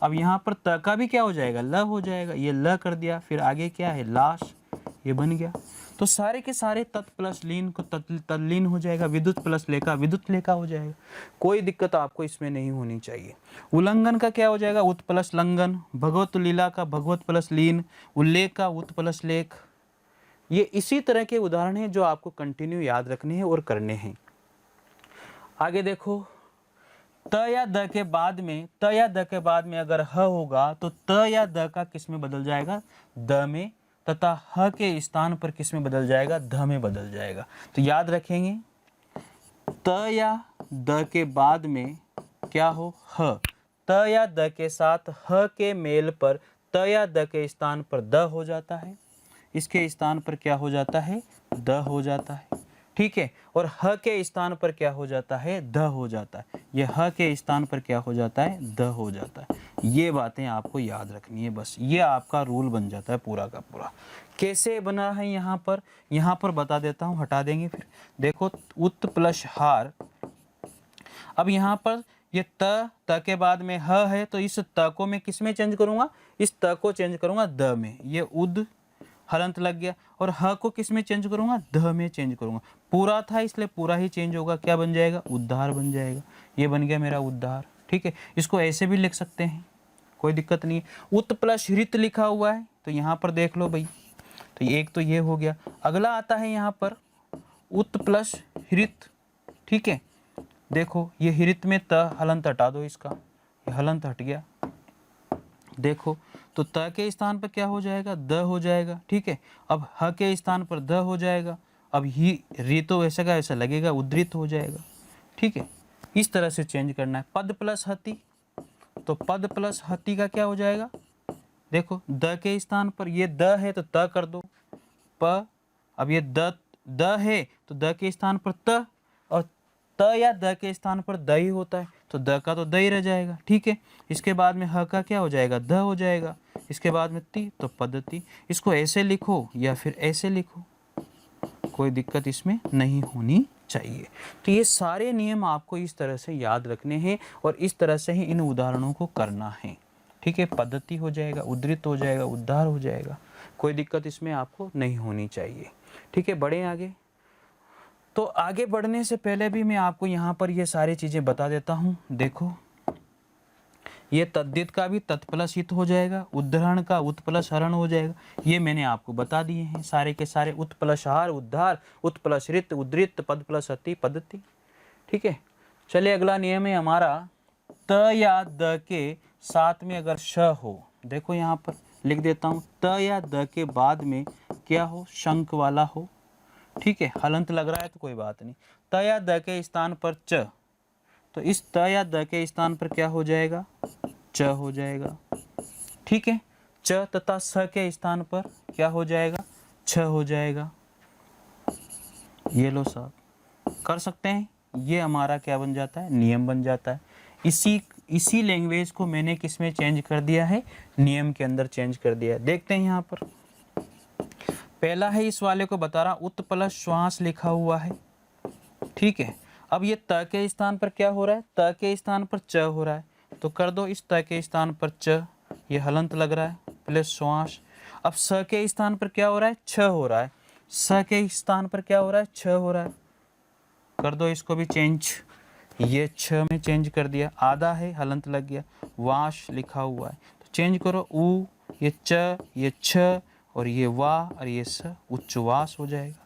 अब यहाँ पर त का भी क्या हो जाएगा, ल हो जाएगा, ये ल कर दिया, फिर आगे क्या है, लाश, ये बन गया। तो सारे के सारे तत् प्लस लीन को तल्लीन हो जाएगा, विद्युत प्लस लेखा विद्युत लेखा हो जाएगा। कोई दिक्कत आपको इसमें नहीं होनी चाहिए। उल्लंघन का क्या हो जाएगा, उत प्लस लंघन, भगवत लीला का भगवत प्लस लीन, उल्लेख का उत प्लस लेख। ये इसी तरह के उदाहरण हैं जो आपको कंटिन्यू याद रखने हैं और करने हैं। आगे देखो, त या द के बाद में, त या द के बाद में अगर ह होगा तो त या द का किस में बदल जाएगा, द में, तथा ह के स्थान पर किस में बदल जाएगा, ध में बदल जाएगा। तो याद रखेंगे त या द के बाद में क्या हो, ह। त या द के साथ ह के मेल पर त या द के स्थान पर द हो जाता है, इसके स्थान पर क्या हो जाता है, द हो जाता है, ठीक है। और ह के स्थान पर क्या हो जाता है, ध हो जाता है। ये ह के स्थान पर क्या हो जाता है, द हो जाता है। ये बातें आपको याद रखनी है, बस ये आपका रूल बन जाता है पूरा का पूरा। कैसे बना है यहाँ पर बता देता हूँ, हटा देंगे फिर। देखो उत प्लस हार, अब यहाँ पर ये त के बाद में ह है, तो इस त को मैं किस में चेंज करूंगा, इस त को चेंज करूंगा द में, ये उद हलंत लग गया। और ह को किस में चेंज करूंगा, ध में चेंज करूंगा। पूरा था इसलिए पूरा ही चेंज होगा, क्या बन जाएगा, उद्धार बन जाएगा। ये बन गया मेरा उद्धार, ठीक है। इसको ऐसे भी लिख सकते हैं, कोई दिक्कत नहीं है। उत प्लस हृत लिखा हुआ है तो यहाँ पर देख लो भाई, तो एक तो ये हो गया। अगला आता है यहाँ पर उत प्लस हृत, ठीक है। देखो ये हृत में त हलंत हटा दो, इसका ये हलंत हट गया। देखो तो त के स्थान पर क्या हो जाएगा, द हो जाएगा, ठीक है। अब ह के स्थान पर द हो जाएगा। अब ही री तो वैसा का ऐसा लगेगा, उद्धृत हो जाएगा, ठीक है। इस तरह से चेंज करना है। पद प्लस हति, तो पद प्लस हति का क्या हो जाएगा, देखो द के स्थान पर ये द है तो त कर दो प, अब ये द है तो द के स्थान पर त, और त या द के स्थान पर द ही होता है तो द का तो द ही रह जाएगा, ठीक है। इसके बाद में ह का क्या हो जाएगा, ध हो जाएगा। इसके बाद में ति तो पद्धति। इसको ऐसे लिखो या फिर ऐसे लिखो, कोई दिक्कत इसमें नहीं होनी चाहिए। तो ये सारे नियम आपको इस तरह से याद रखने हैं और इस तरह से ही इन उदाहरणों को करना है, ठीक है। पद्धति हो जाएगा, उद्धृत हो जाएगा, उद्धार हो जाएगा, कोई दिक्कत इसमें आपको नहीं होनी चाहिए, ठीक है। बढ़े आगे। तो आगे बढ़ने से पहले भी मैं आपको यहाँ पर ये सारी चीज़ें बता देता हूँ। देखो ये तद्धित का भी तत् प्लस हित हो जाएगा, उद्धरण का उत प्लस हरण हो जाएगा। ये मैंने आपको बता दिए हैं सारे के सारे, उत प्लस हार उद्धार, उत प्लस हृत उद्धृत, पद प्लस हति पद्धति, ठीक है। चलिए अगला नियम है हमारा, त या द के साथ में अगर श हो, देखो यहाँ पर लिख देता हूँ, त या द के बाद में क्या हो, शंख वाला हो, ठीक है। हलंत लग रहा है तो कोई बात नहीं। त या द के स्थान पर च, तो इस त या द के स्थान पर क्या हो जाएगा, च हो जाएगा, ठीक है। च तथा स के स्थान पर क्या हो जाएगा, छ हो जाएगा। ये लो साहब, कर सकते हैं। ये हमारा क्या बन जाता है, नियम बन जाता है। इसी लैंग्वेज को मैंने किस में चेंज कर दिया है, नियम के अंदर चेंज कर दिया है। देखते हैं यहाँ पर पहला है, इस वाले को बता रहा, उत प्लस श्वास लिखा हुआ है, ठीक है। अब ये त के स्थान पर क्या हो रहा है, त के स्थान पर च हो रहा है, तो कर दो इस त के स्थान पर च, ये हलंत लग रहा है, प्लस श्वास। अब स के स्थान पर क्या हो रहा है, छ हो रहा है, स के स्थान पर क्या हो रहा है, छ हो रहा है, कर दो इसको भी चेंज, ये छ में चेंज कर दिया। आधा है, हलंत लग गया, वाश लिखा हुआ है तो चेंज करो, उ, ये च, ये छ, और ये वाह और ये स, उच्चवास हो जाएगा।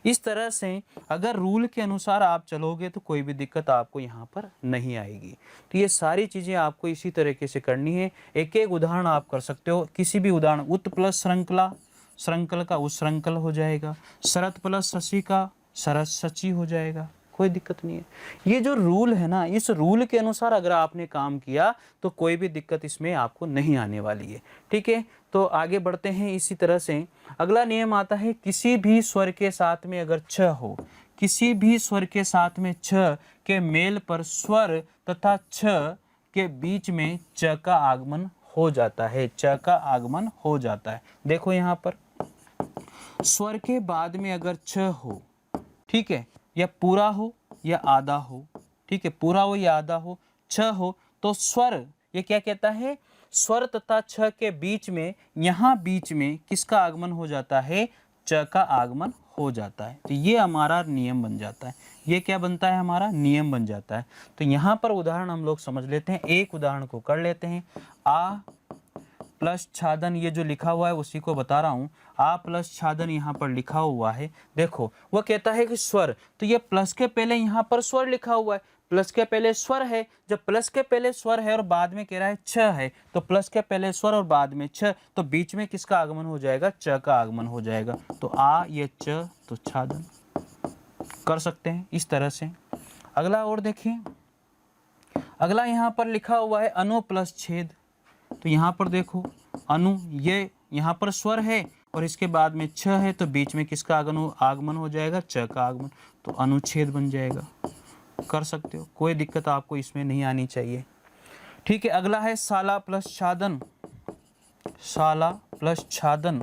इस तरह से अगर रूल के अनुसार आप चलोगे तो कोई भी दिक्कत आपको यहाँ पर नहीं आएगी। तो ये सारी चीज़ें आपको इसी तरीके से करनी है। एक एक उदाहरण आप कर सकते हो, किसी भी उदाहरण, उत प्लस श्रृंखला, श्रृंखल का उश्रृंखल हो जाएगा, शरत प्लस शशि का शरत शची हो जाएगा, कोई दिक्कत नहीं है। ये जो रूल है ना, इस रूल के अनुसार अगर आपने काम किया तो कोई भी दिक्कत इसमें आपको नहीं आने वाली है, ठीक है। तो आगे बढ़ते हैं इसी तरह से। अगला नियम आता है, किसी भी स्वर के साथ में अगर छ हो, किसी भी स्वर के साथ में छ के मेल पर स्वर तथा छ के बीच में च का आगमन हो जाता है, च का आगमन हो जाता है। देखो यहाँ पर स्वर के बाद में अगर छ हो, ठीक है, या पूरा हो या आधा हो, ठीक है, पूरा हो या आधा हो, छ हो, तो स्वर ये क्या कहता है, स्वर तथा छ के बीच में, यहाँ बीच में किसका आगमन हो जाता है, च का आगमन हो जाता है। तो ये हमारा नियम बन जाता है। ये क्या बनता है, हमारा नियम बन जाता है। तो यहाँ पर उदाहरण हम लोग समझ लेते हैं, एक उदाहरण को कर लेते हैं। आ प्लस छादन, ये जो लिखा हुआ है उसी को बता रहा हूँ। आ प्लस छादन यहाँ पर लिखा हुआ है, देखो वो कहता है कि स्वर, तो ये प्लस के पहले यहाँ पर स्वर लिखा हुआ है, प्लस के पहले स्वर है, जब प्लस के पहले स्वर है और बाद में कह रहा है छ है, तो प्लस के पहले स्वर और बाद में छ, तो बीच में किसका आगमन हो जाएगा, च का आगमन हो जाएगा। तो आ ये च, तो छादन कर सकते हैं इस तरह से। अगला और देखिए, अगला यहाँ पर लिखा हुआ है अनु प्लस छेद। तो यहाँ पर देखो अनु, ये यहाँ पर स्वर है और इसके बाद में छ है, तो बीच में किसका आगमन हो जाएगा, च का आगमन, तो अनुच्छेद बन जाएगा। कर सकते हो, कोई दिक्कत आपको इसमें नहीं आनी चाहिए। ठीक है, अगला है साला प्लस छादन। साला प्लस छादन,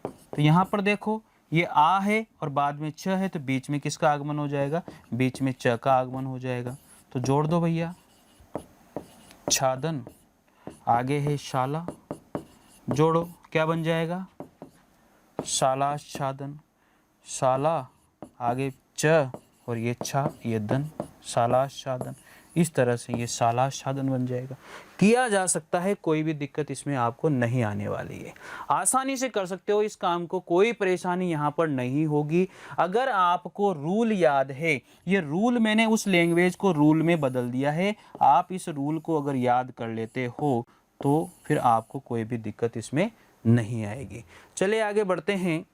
तो यहाँ पर देखो ये आ है और बाद में छ है, तो बीच में किसका आगमन हो जाएगा, बीच में च का आगमन हो जाएगा। तो जोड़ दो भैया, छादन, आगे है शाला, जोड़ो, क्या बन जाएगा, शालाच्छादन। शाला, आगे च और ये छा, ये दन, शालाच्छादन। इस तरह से ये शालाच्छादन बन जाएगा। किया जा सकता है, कोई भी दिक्कत इसमें आपको नहीं आने वाली है, आसानी से कर सकते हो इस काम को, कोई परेशानी यहाँ पर नहीं होगी। अगर आपको रूल याद है, ये रूल मैंने उस लैंग्वेज को रूल में बदल दिया है, आप इस रूल को अगर याद कर लेते हो तो फिर आपको कोई भी दिक्कत इसमें नहीं आएगी। चलिए आगे बढ़ते हैं।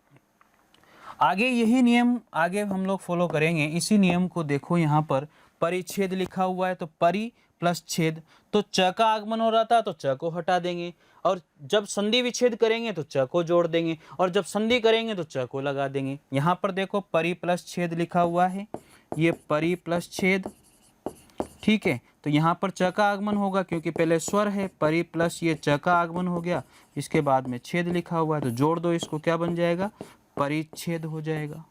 आगे यही नियम आगे हम लोग फॉलो करेंगे। इसी नियम को देखो, यहाँ पर परिच्छेद लिखा हुआ है, तो परि प्लस छेद, तो च का आगमन हो रहा था तो च को हटा देंगे, और जब संधि विच्छेद करेंगे तो च को जोड़ देंगे, और जब संधि करेंगे तो च को लगा देंगे। यहाँ पर देखो परि प्लस छेद लिखा हुआ है, ये परि प्लस छेद, ठीक है। तो यहाँ पर च का आगमन होगा क्योंकि पहले स्वर है, परि प्लस ये च का आगमन हो गया, इसके बाद में छेद लिखा हुआ है, तो जोड़ दो इसको, क्या बन जाएगा, परिच्छेद हो जाएगा।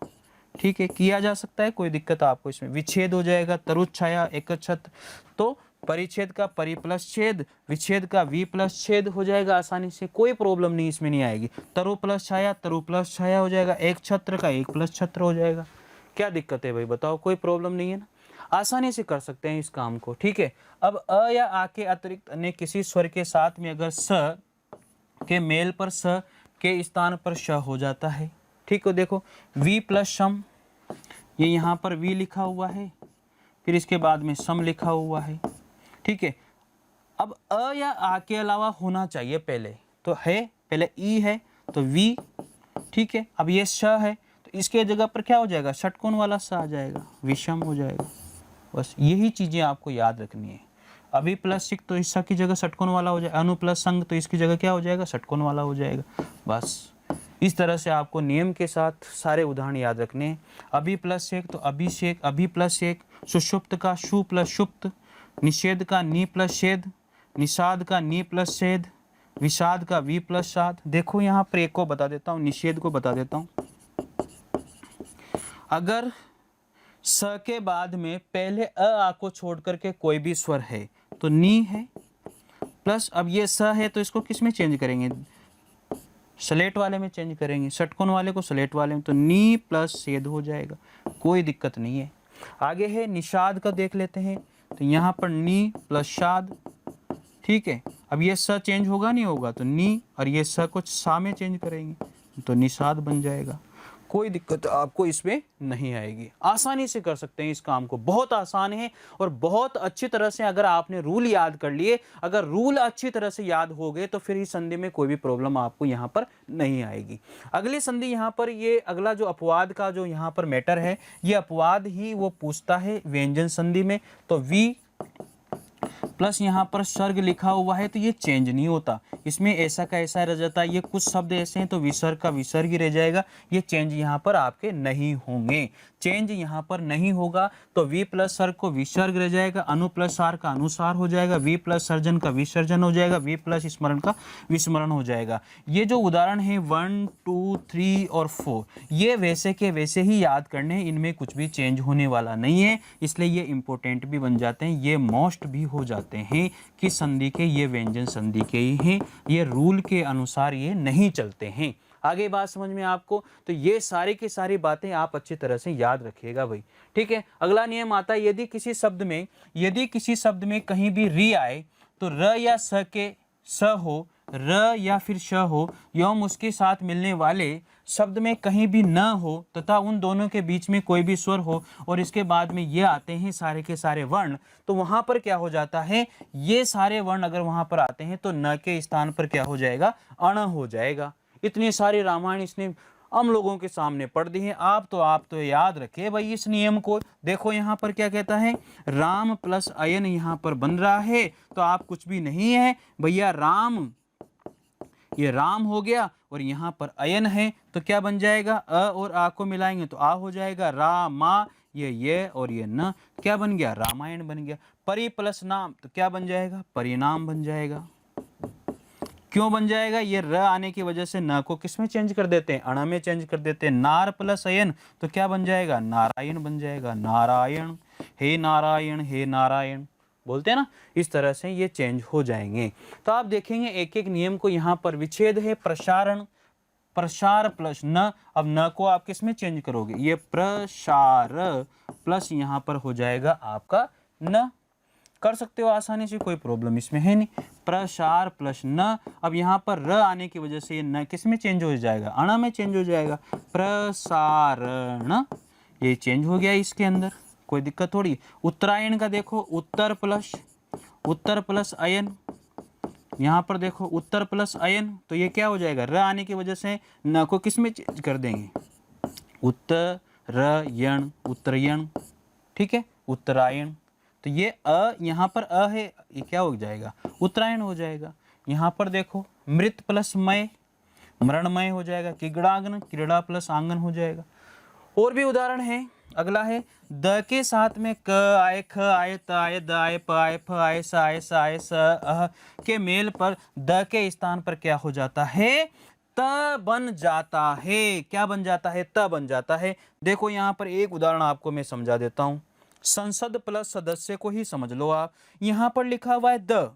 ठीक है, किया जा सकता है, कोई दिक्कत आपको इसमें। विच्छेद हो जाएगा, तरुच्छाया एकच्छत्र, तो परिच्छेद का परि प्लस छेद, विच्छेद का वी प्लस छेद हो जाएगा आसानी से, कोई प्रॉब्लम नहीं इसमें नहीं आएगी। तरु प्लस छाया, तरु प्लस छाया हो जाएगा, एक छत्र का एक प्लस छत्र हो जाएगा। क्या दिक्कत है भाई बताओ, कोई प्रॉब्लम नहीं है ना, आसानी से कर सकते हैं इस काम को। ठीक है, अब अ या आ के अतिरिक्त अन्य किसी स्वर के साथ में अगर स के मेल पर स के स्थान पर श हो जाता है, ठीक है, देखो वी प्लस शम, ये यहाँ पर वी लिखा हुआ है, फिर इसके बाद में सम लिखा हुआ है। ठीक है, अब अ या आ के अलावा होना चाहिए पहले, तो है पहले ई है तो वी, ठीक है। अब ये श है तो इसके जगह पर क्या हो जाएगा, षटकोण वाला स आ जाएगा, विषम हो जाएगा। बस यही चीजें आपको याद रखनी है। अभी प्लस सिक तो इस की जगह षटकोण वाला हो जाएगा, अनु प्लस संग तो इसकी जगह क्या हो जाएगा, षटकोण वाला हो जाएगा। बस इस तरह से आपको नियम के साथ सारे उदाहरण याद रखने हैं। अभी प्लस एक तो अभिषेक, अभी प्लस एक, सुषुप्त का शु प्लस शुप्त, निषेध का नी प्लस छेद, निषाद का नी प्लस छेद, विषाद का वी प्लस साध। देखो यहाँ पर एक को बता देता हूँ, निषेध को बता देता हूँ। अगर स के बाद में पहले अ आ को छोड़ करके कोई भी स्वर है तो नी है, प्लस अब ये स है तो इसको किस में चेंज करेंगे, स्लेट वाले में चेंज करेंगे, षटकोण वाले को स्लेट वाले में, तो नी प्लस छेद हो जाएगा, कोई दिक्कत नहीं है। आगे है निषाद का देख लेते हैं, तो यहाँ पर नी प्लस शाद, ठीक है। अब ये स चेंज होगा नहीं होगा तो नी, और ये स को सा में चेंज करेंगे तो निषाद बन जाएगा। कोई दिक्कत आपको इसमें नहीं आएगी, आसानी से कर सकते हैं इस काम को, बहुत आसान है। और बहुत अच्छी तरह से अगर आपने रूल याद कर लिए, अगर रूल अच्छी तरह से याद हो गए तो फिर इस संधि में कोई भी प्रॉब्लम आपको यहाँ पर नहीं आएगी। अगली संधि यहाँ पर ये अगला जो अपवाद का जो यहाँ पर मैटर है, ये अपवाद ही वो पूछता है व्यंजन संधि में। तो वी प्लस यहाँ पर सर्ग लिखा हुआ है तो ये चेंज नहीं होता, इसमें ऐसा का ऐसा रह जाता है। ये कुछ शब्द ऐसे हैं तो विसर्ग का विसर्ग ही रह जाएगा, ये चेंज यहाँ पर आपके नहीं होंगे, चेंज यहाँ पर नहीं होगा। तो वी प्लस सर्ग को विसर्ग रह जाएगा, अनु प्लस सार का अनुसार हो जाएगा, वी प्लस सर्जन का विसर्जन हो जाएगा, वी प्लस स्मरण का विस्मरण हो जाएगा। ये जो उदाहरण है 1, 2, 3 और 4 ये वैसे के वैसे ही याद करने हैं, इनमें कुछ भी चेंज होने वाला नहीं है, इसलिए ये इंपॉर्टेंट भी बन जाते हैं, ये मोस्ट भी हो जाते हैं कि संधि के ये व्यंजन संधि के ही हैं, ये रूल के अनुसार ये नहीं चलते हैं। आगे बात समझ में आपको, तो ये सारी की सारी बातें आप अच्छी तरह से याद रखिएगा भाई, ठीक है। अगला नियम आता है, यदि किसी शब्द में कहीं भी री आए तो र या स के स हो र या फिर श हो एवं उसके साथ मिलने वाले शब्द में कहीं भी न हो तथा उन दोनों के बीच में कोई भी स्वर हो और इसके बाद में ये आते हैं सारे के सारे वर्ण, तो वहां पर क्या हो जाता है, ये सारे वर्ण अगर वहां पर आते हैं तो न के स्थान पर क्या हो जाएगा, अण हो जाएगा। इतनी सारी रामायण इसने हम लोगों के सामने पढ़ दी है। आप तो याद रखे भाई इस नियम को। देखो यहाँ पर क्या कहता है, राम प्लस अयन यहाँ पर बन रहा है, तो आप कुछ भी नहीं है भैया, राम, ये राम हो गया और यहाँ पर अयन है तो क्या बन जाएगा, अ और आ को मिलाएंगे तो आ हो जाएगा, रामा, ये और ये न, क्या बन गया, रामायण बन गया। परि प्लस नाम तो क्या बन जाएगा, परिणाम बन जाएगा। क्यों बन जाएगा, ये र आने की वजह से न को किस में चेंज कर देते हैं, अण में चेंज कर देते हैं। नार प्लस अयन तो क्या बन जाएगा, नारायण बन जाएगा, नारायण, हे नारायण, हे नारायण बोलते हैं ना, इस तरह से ये चेंज हो जाएंगे। तो आप देखेंगे एक एक नियम को, यहाँ पर विच्छेद है, प्रसारण, प्रसार प्लस न, अब न को आप किस में चेंज करोगे, ये प्रसार प्लस यहाँ पर हो जाएगा आपका न, कर सकते हो आसानी से, कोई प्रॉब्लम इसमें है नहीं। प्रसार प्लस न, अब यहाँ पर र आने की वजह से ये न किस में चेंज हो जाएगा, अण में चेंज हो जाएगा, प्रसारण, ये चेंज हो गया इसके अंदर, कोई दिक्कत थोड़ी। उत्तरायण का देखो, उत्तर प्लस अयन, यहाँ पर देखो उत्तर प्लस अयन, तो ये क्या हो जाएगा, र आने की वजह से न को किस में चेंज कर देंगे, उत्तरायण, उत्तरायण, ठीक है, उत्तरायण, तो ये अ यहाँ पर अ है, ये क्या हो जाएगा, उत्तरायण हो जाएगा। यहाँ पर देखो मृत प्लस मय, मरणमय हो जाएगा, किगड़ांगन, क्रीड़ा प्लस आंगन हो जाएगा। और भी उदाहरण है, अगला है द के साथ में क आए, ख आए, त आए, द आए, प आए, फ आए, स आए, स आए, स अह के मेल पर द के स्थान पर क्या हो जाता है, त बन जाता है। क्या बन जाता है, त बन जाता है। देखो यहाँ पर एक उदाहरण आपको मैं समझा देता हूँ, संसद प्लस सदस्य को ही समझ लो आप। यहाँ पर लिखा हुआ है द,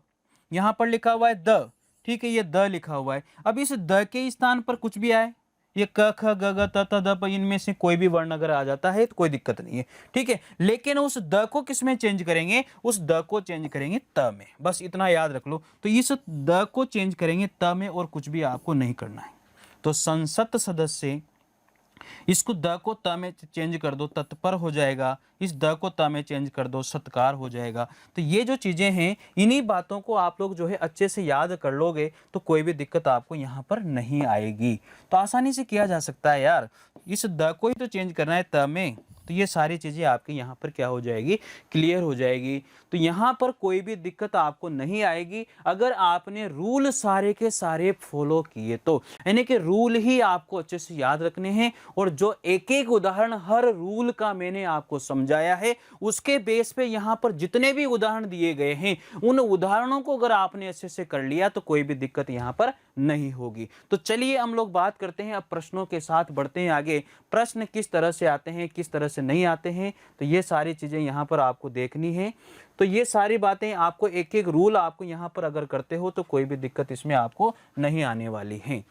यहाँ पर लिखा हुआ है द, ठीक है, ये द लिखा हुआ है। अब इस द के स्थान पर कुछ भी आए, ये क ख ग ग त त द प, इनमें से कोई भी वर्ण अगर आ जाता है तो कोई दिक्कत नहीं है, ठीक है। लेकिन उस द को किस में चेंज करेंगे, उस द को चेंज करेंगे त में, बस इतना याद रख लो। तो इस द को चेंज करेंगे त में, और कुछ भी आपको नहीं करना है। तो संसद सदस्य, इसको द को त में चेंज कर दो, तत्पर हो जाएगा। इस द को त में चेंज कर दो, सत्कार हो जाएगा। तो ये जो चीजें हैं, इन्हीं बातों को आप लोग जो है अच्छे से याद कर लोगे तो कोई भी दिक्कत आपको यहाँ पर नहीं आएगी। तो आसानी से किया जा सकता है यार, इस द को ही तो चेंज करना है त में, तो ये सारी चीजें आपके यहाँ पर क्या हो जाएगी, क्लियर हो जाएगी। तो यहाँ पर कोई भी दिक्कत आपको नहीं आएगी अगर आपने रूल सारे के सारे फॉलो किए तो, यानी कि रूल ही आपको अच्छे से याद रखने हैं। और जो एक एक उदाहरण हर रूल का मैंने आपको समझाया है, उसके बेस पे यहाँ पर जितने भी उदाहरण दिए गए हैं, उन उदाहरणों को अगर आपने अच्छे से कर लिया तो कोई भी दिक्कत यहाँ पर नहीं होगी। तो चलिए हम लोग बात करते हैं, अब प्रश्नों के साथ बढ़ते हैं आगे। प्रश्न किस तरह से आते हैं, किस तरह से नहीं आते हैं, तो ये सारी चीजें यहाँ पर आपको देखनी है। तो ये सारी बातें आपको, एक एक रूल आपको यहाँ पर अगर करते हो तो कोई भी दिक्कत इसमें आपको नहीं आने वाली है,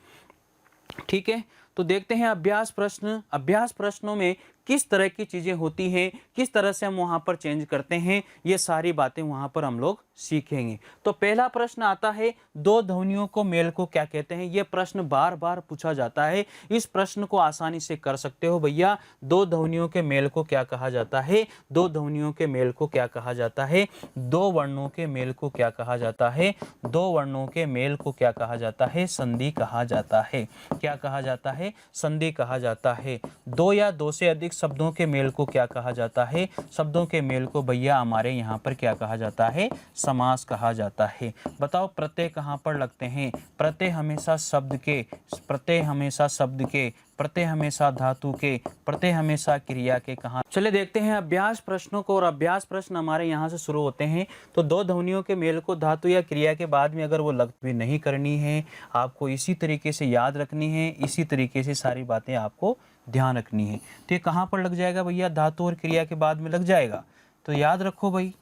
ठीक है। तो देखते हैं अभ्यास प्रश्न। अभ्यास प्रश्नों में किस तरह की चीजें होती हैं, किस तरह से हम वहां पर चेंज करते हैं, ये सारी बातें वहां पर हम लोग सीखेंगे। तो पहला प्रश्न आता है, दो ध्वनियों को मेल को क्या कहते हैं। ये प्रश्न बार बार पूछा जाता है, इस प्रश्न को आसानी से कर सकते हो भैया। दो ध्वनियों के मेल को क्या कहा जाता है, दो ध्वनियों के मेल को क्या कहा जाता है, दो वर्णों के मेल को क्या कहा जाता है, दो वर्णों के मेल को क्या कहा जाता है, संधि कहा जाता है। क्या कहा जाता है, संधि कहा जाता है। दो या दो से अधिक शब्दों के मेल को क्या कहा जाता है, शब्दों के मेल को भैया हमारे यहाँ पर क्या कहा जाता है, समास कहा जाता है। बताओ प्रत्यय कहाँ पर लगते हैं, प्रत्यय हमेशा शब्द के, प्रत्यय हमेशा शब्द के, प्रत्यय हमेशा धातु के, प्रत्यय हमेशा क्रिया के। कहाँ, चले देखते हैं अभ्यास प्रश्नों को। और अभ्यास प्रश्न हमारे यहाँ से शुरू होते हैं। तो दो ध्वनियों के मेल को धातु या क्रिया के बाद में अगर वो लग भी नहीं करनी है, आपको इसी तरीके से याद रखनी है, इसी तरीके से सारी बातें आपको ध्यान रखनी है। तो ये कहाँ पर लग जाएगा भैया, धातु और क्रिया के बाद में लग जाएगा, तो याद रखो भाई,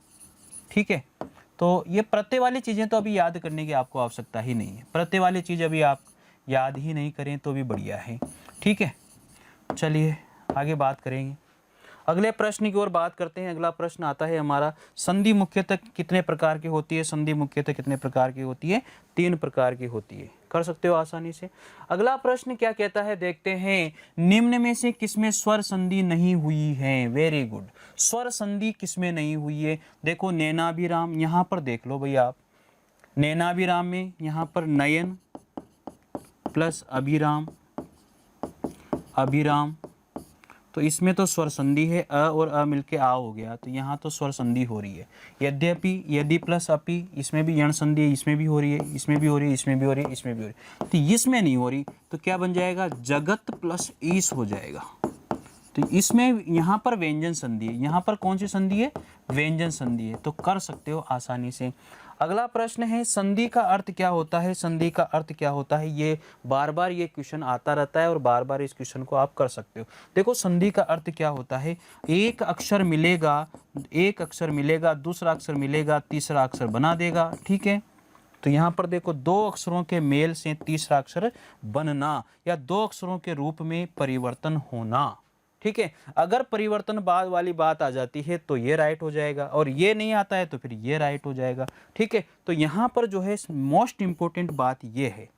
ठीक है। तो ये प्रत्यय वाली चीज़ें तो अभी याद करने की आपको आवश्यकता ही नहीं है, प्रत्यय वाली चीज़ अभी आप याद ही नहीं करें तो भी बढ़िया है, ठीक है। चलिए आगे बात करेंगे। अगले प्रश्न की ओर बात करते हैं। अगला प्रश्न आता है हमारा, संधि मुख्यतः कितने प्रकार की होती है? संधि मुख्यतः कितने प्रकार की होती है? 3 प्रकार की होती है। कर सकते हो आसानी से। अगला प्रश्न क्या कहता है देखते हैं, निम्न में से किसमें स्वर संधि नहीं हुई है? वेरी गुड, स्वर संधि किसमें नहीं हुई है? देखो नैनाभिराम, यहाँ पर देख लो भैया आप, नैनाभिराम में यहाँ पर नयन प्लस अभिराम, अभिराम, तो इसमें तो स्वर संधि है, अ और अ मिलके आ हो गया, तो यहाँ तो स्वर संधि हो रही है। यद्यपि, यदि प्लस अपि, इसमें भी यण संधि है, इसमें भी हो रही है, इसमें भी हो रही है, इसमें भी हो रही है, इसमें भी हो रही है, तो इसमें नहीं हो रही, तो क्या बन जाएगा? जगत प्लस ईश हो जाएगा। तो इसमें यहाँ पर व्यंजन संधि है, यहाँ पर कौन सी संधि है? व्यंजन संधि है, तो कर सकते हो आसानी से। अगला प्रश्न है, संधि का अर्थ क्या होता है? संधि का अर्थ क्या होता है? ये बार बार ये क्वेश्चन आता रहता है और बार बार इस क्वेश्चन को आप कर सकते हो। देखो संधि का अर्थ क्या होता है, एक अक्षर मिलेगा, एक अक्षर मिलेगा, दूसरा अक्षर मिलेगा, तीसरा अक्षर बना देगा, ठीक है। तो यहाँ पर देखो, दो अक्षरों के मेल से तीसरा अक्षर बनना, या दो अक्षरों के रूप में परिवर्तन होना, ठीक है। अगर परिवर्तन बाद वाली बात आ जाती है तो ये राइट हो जाएगा, और ये नहीं आता है तो फिर ये राइट हो जाएगा, ठीक है। तो यहाँ पर जो है मोस्ट इंपॉर्टेंट बात ये है,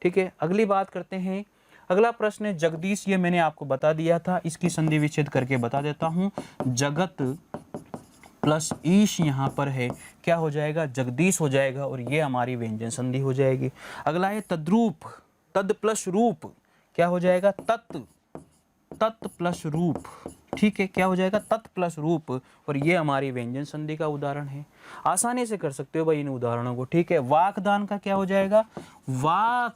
ठीक है। अगली बात करते हैं। अगला प्रश्न है जगदीश, ये मैंने आपको बता दिया था, इसकी संधि विच्छेद करके बता देता हूँ। जगत प्लस ईश यहाँ पर है, क्या हो जाएगा? जगदीश हो जाएगा, और ये हमारी व्यंजन संधि हो जाएगी। अगला है तद्रूप, तद प्लस रूप, क्या हो जाएगा? तत्, तत् प्लस रूप, ठीक है, क्या हो जाएगा? तत् प्लस रूप, और ये हमारी व्यंजन संधि का उदाहरण है। आसानी से कर सकते हो भाई इन उदाहरणों को, ठीक है। वाकदान का क्या हो जाएगा? वाक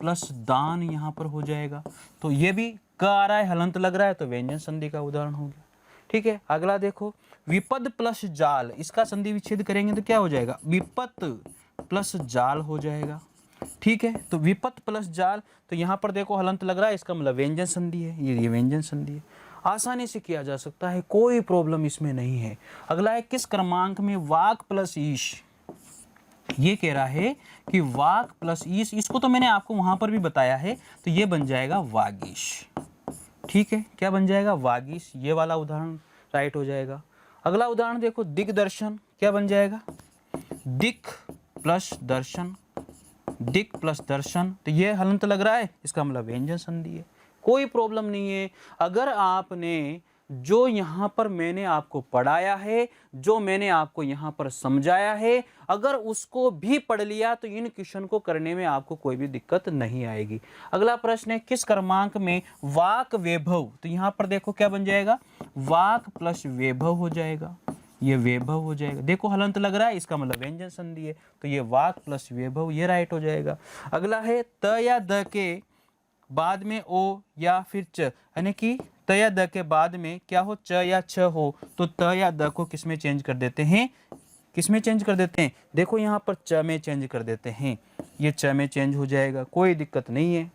प्लस दान यहाँ पर हो जाएगा, तो ये भी क आ रहा है, हलंत लग रहा है, तो व्यंजन संधि का उदाहरण हो गया, ठीक है। अगला देखो, विपद प्लस जाल, इसका संधि विच्छेद करेंगे तो क्या हो जाएगा? विपत प्लस जाल हो जाएगा, ठीक है। तो विपत प्लस जाल, तो यहाँ पर देखो हलंत लग रहा है, इसका मतलब व्यंजन संधि है, ये व्यंजन संधि है, आसानी से किया जा सकता है, कोई प्रॉब्लम इसमें नहीं है। अगला है, किस क्रमांक में वाक प्लस ईश, ये कह रहा है कि वाक प्लस ईश, इसको तो मैंने आपको वहां पर भी बताया है, तो ये बन जाएगा वागीश, ठीक है। क्या बन जाएगा? वागीश, ये वाला उदाहरण राइट हो जाएगा। अगला उदाहरण देखो, दिग्दर्शन, क्या बन जाएगा? दिक प्लस दर्शन, दिक प्लस दर्शन, तो ये हलंत लग रहा है, इसका मतलब व्यंजन संधि है, कोई प्रॉब्लम नहीं है। अगर आपने जो यहाँ पर मैंने आपको पढ़ाया है, जो मैंने आपको यहाँ पर समझाया है, अगर उसको भी पढ़ लिया तो इन क्वेश्चन को करने में आपको कोई भी दिक्कत नहीं आएगी। अगला प्रश्न है, किस क्रमांक में वाक वैभव, तो यहाँ पर देखो क्या बन जाएगा? वाक प्लस वैभव हो जाएगा, ये वैभव हो जाएगा, देखो हलंत लग रहा है, इसका मतलब व्यंजन संधि है, तो ये वाक प्लस वैभव, ये राइट हो जाएगा। अगला है, त या द के बाद में ओ या फिर च, यानी कि त या द के बाद में क्या हो? च या छ हो, तो त या द को किस में चेंज कर देते हैं? किस में चेंज कर देते हैं? देखो यहाँ पर च में चेंज कर देते हैं, ये च में चेंज हो जाएगा, कोई दिक्कत नहीं है।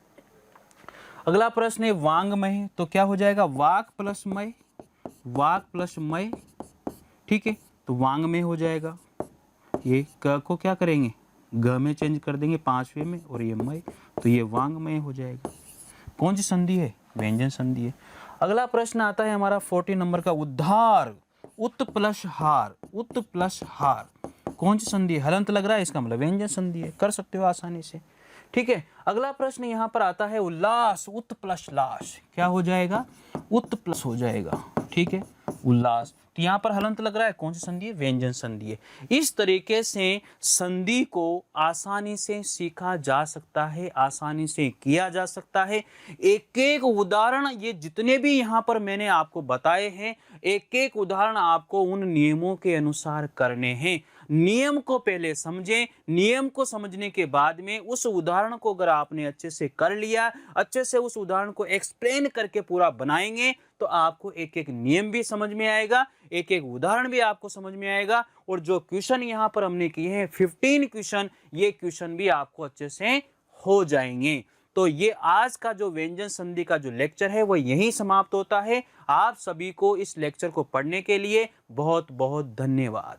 अगला प्रश्न है वांगमय, तो क्या हो जाएगा? वाक प्लस मय, वाक प्लस मय, ठीक है, तो वांगमय हो जाएगा। ये क को क्या करेंगे? ग में चेंज कर देंगे 5वें में, और ये मय, तो ये वांगमय हो जाएगा। कौन सी संधि है? व्यंजन संधि है। अगला प्रश्न आता है हमारा 40 नंबर का, उद्धार, उत प्लस हार, उत प्लस हार, कौन सी संधि है? हलंत लग रहा है, इसका मतलब व्यंजन संधि है, कर सकते हो आसानी से, ठीक है। अगला प्रश्न यहाँ पर आता है उल्लास, उत प्लस लाश, क्या हो जाएगा? उत प्लस हो जाएगा, ठीक है, उल्लास, तो यहाँ पर हलंत लग रहा है, कौन सी संधि है? व्यंजन संधि है। इस तरीके से संधि को आसानी से सीखा जा सकता है, आसानी से किया जा सकता है। एक एक उदाहरण, ये जितने भी यहाँ पर मैंने आपको बताए हैं, एक एक उदाहरण आपको उन नियमों के अनुसार करने हैं। नियम को पहले समझें, नियम को समझने के बाद में उस उदाहरण को अगर आपने अच्छे से कर लिया, अच्छे से उस उदाहरण को एक्सप्लेन करके पूरा बनाएंगे, तो आपको एक एक नियम भी समझ में आएगा, एक एक उदाहरण भी आपको समझ में आएगा, और जो क्वेश्चन यहाँ पर हमने किए हैं 15 क्वेश्चन, ये क्वेश्चन भी आपको अच्छे से हो जाएंगे। तो ये आज का जो व्यंजन संधि का जो लेक्चर है वो यहीं समाप्त होता है। आप सभी को इस लेक्चर को पढ़ने के लिए बहुत बहुत धन्यवाद।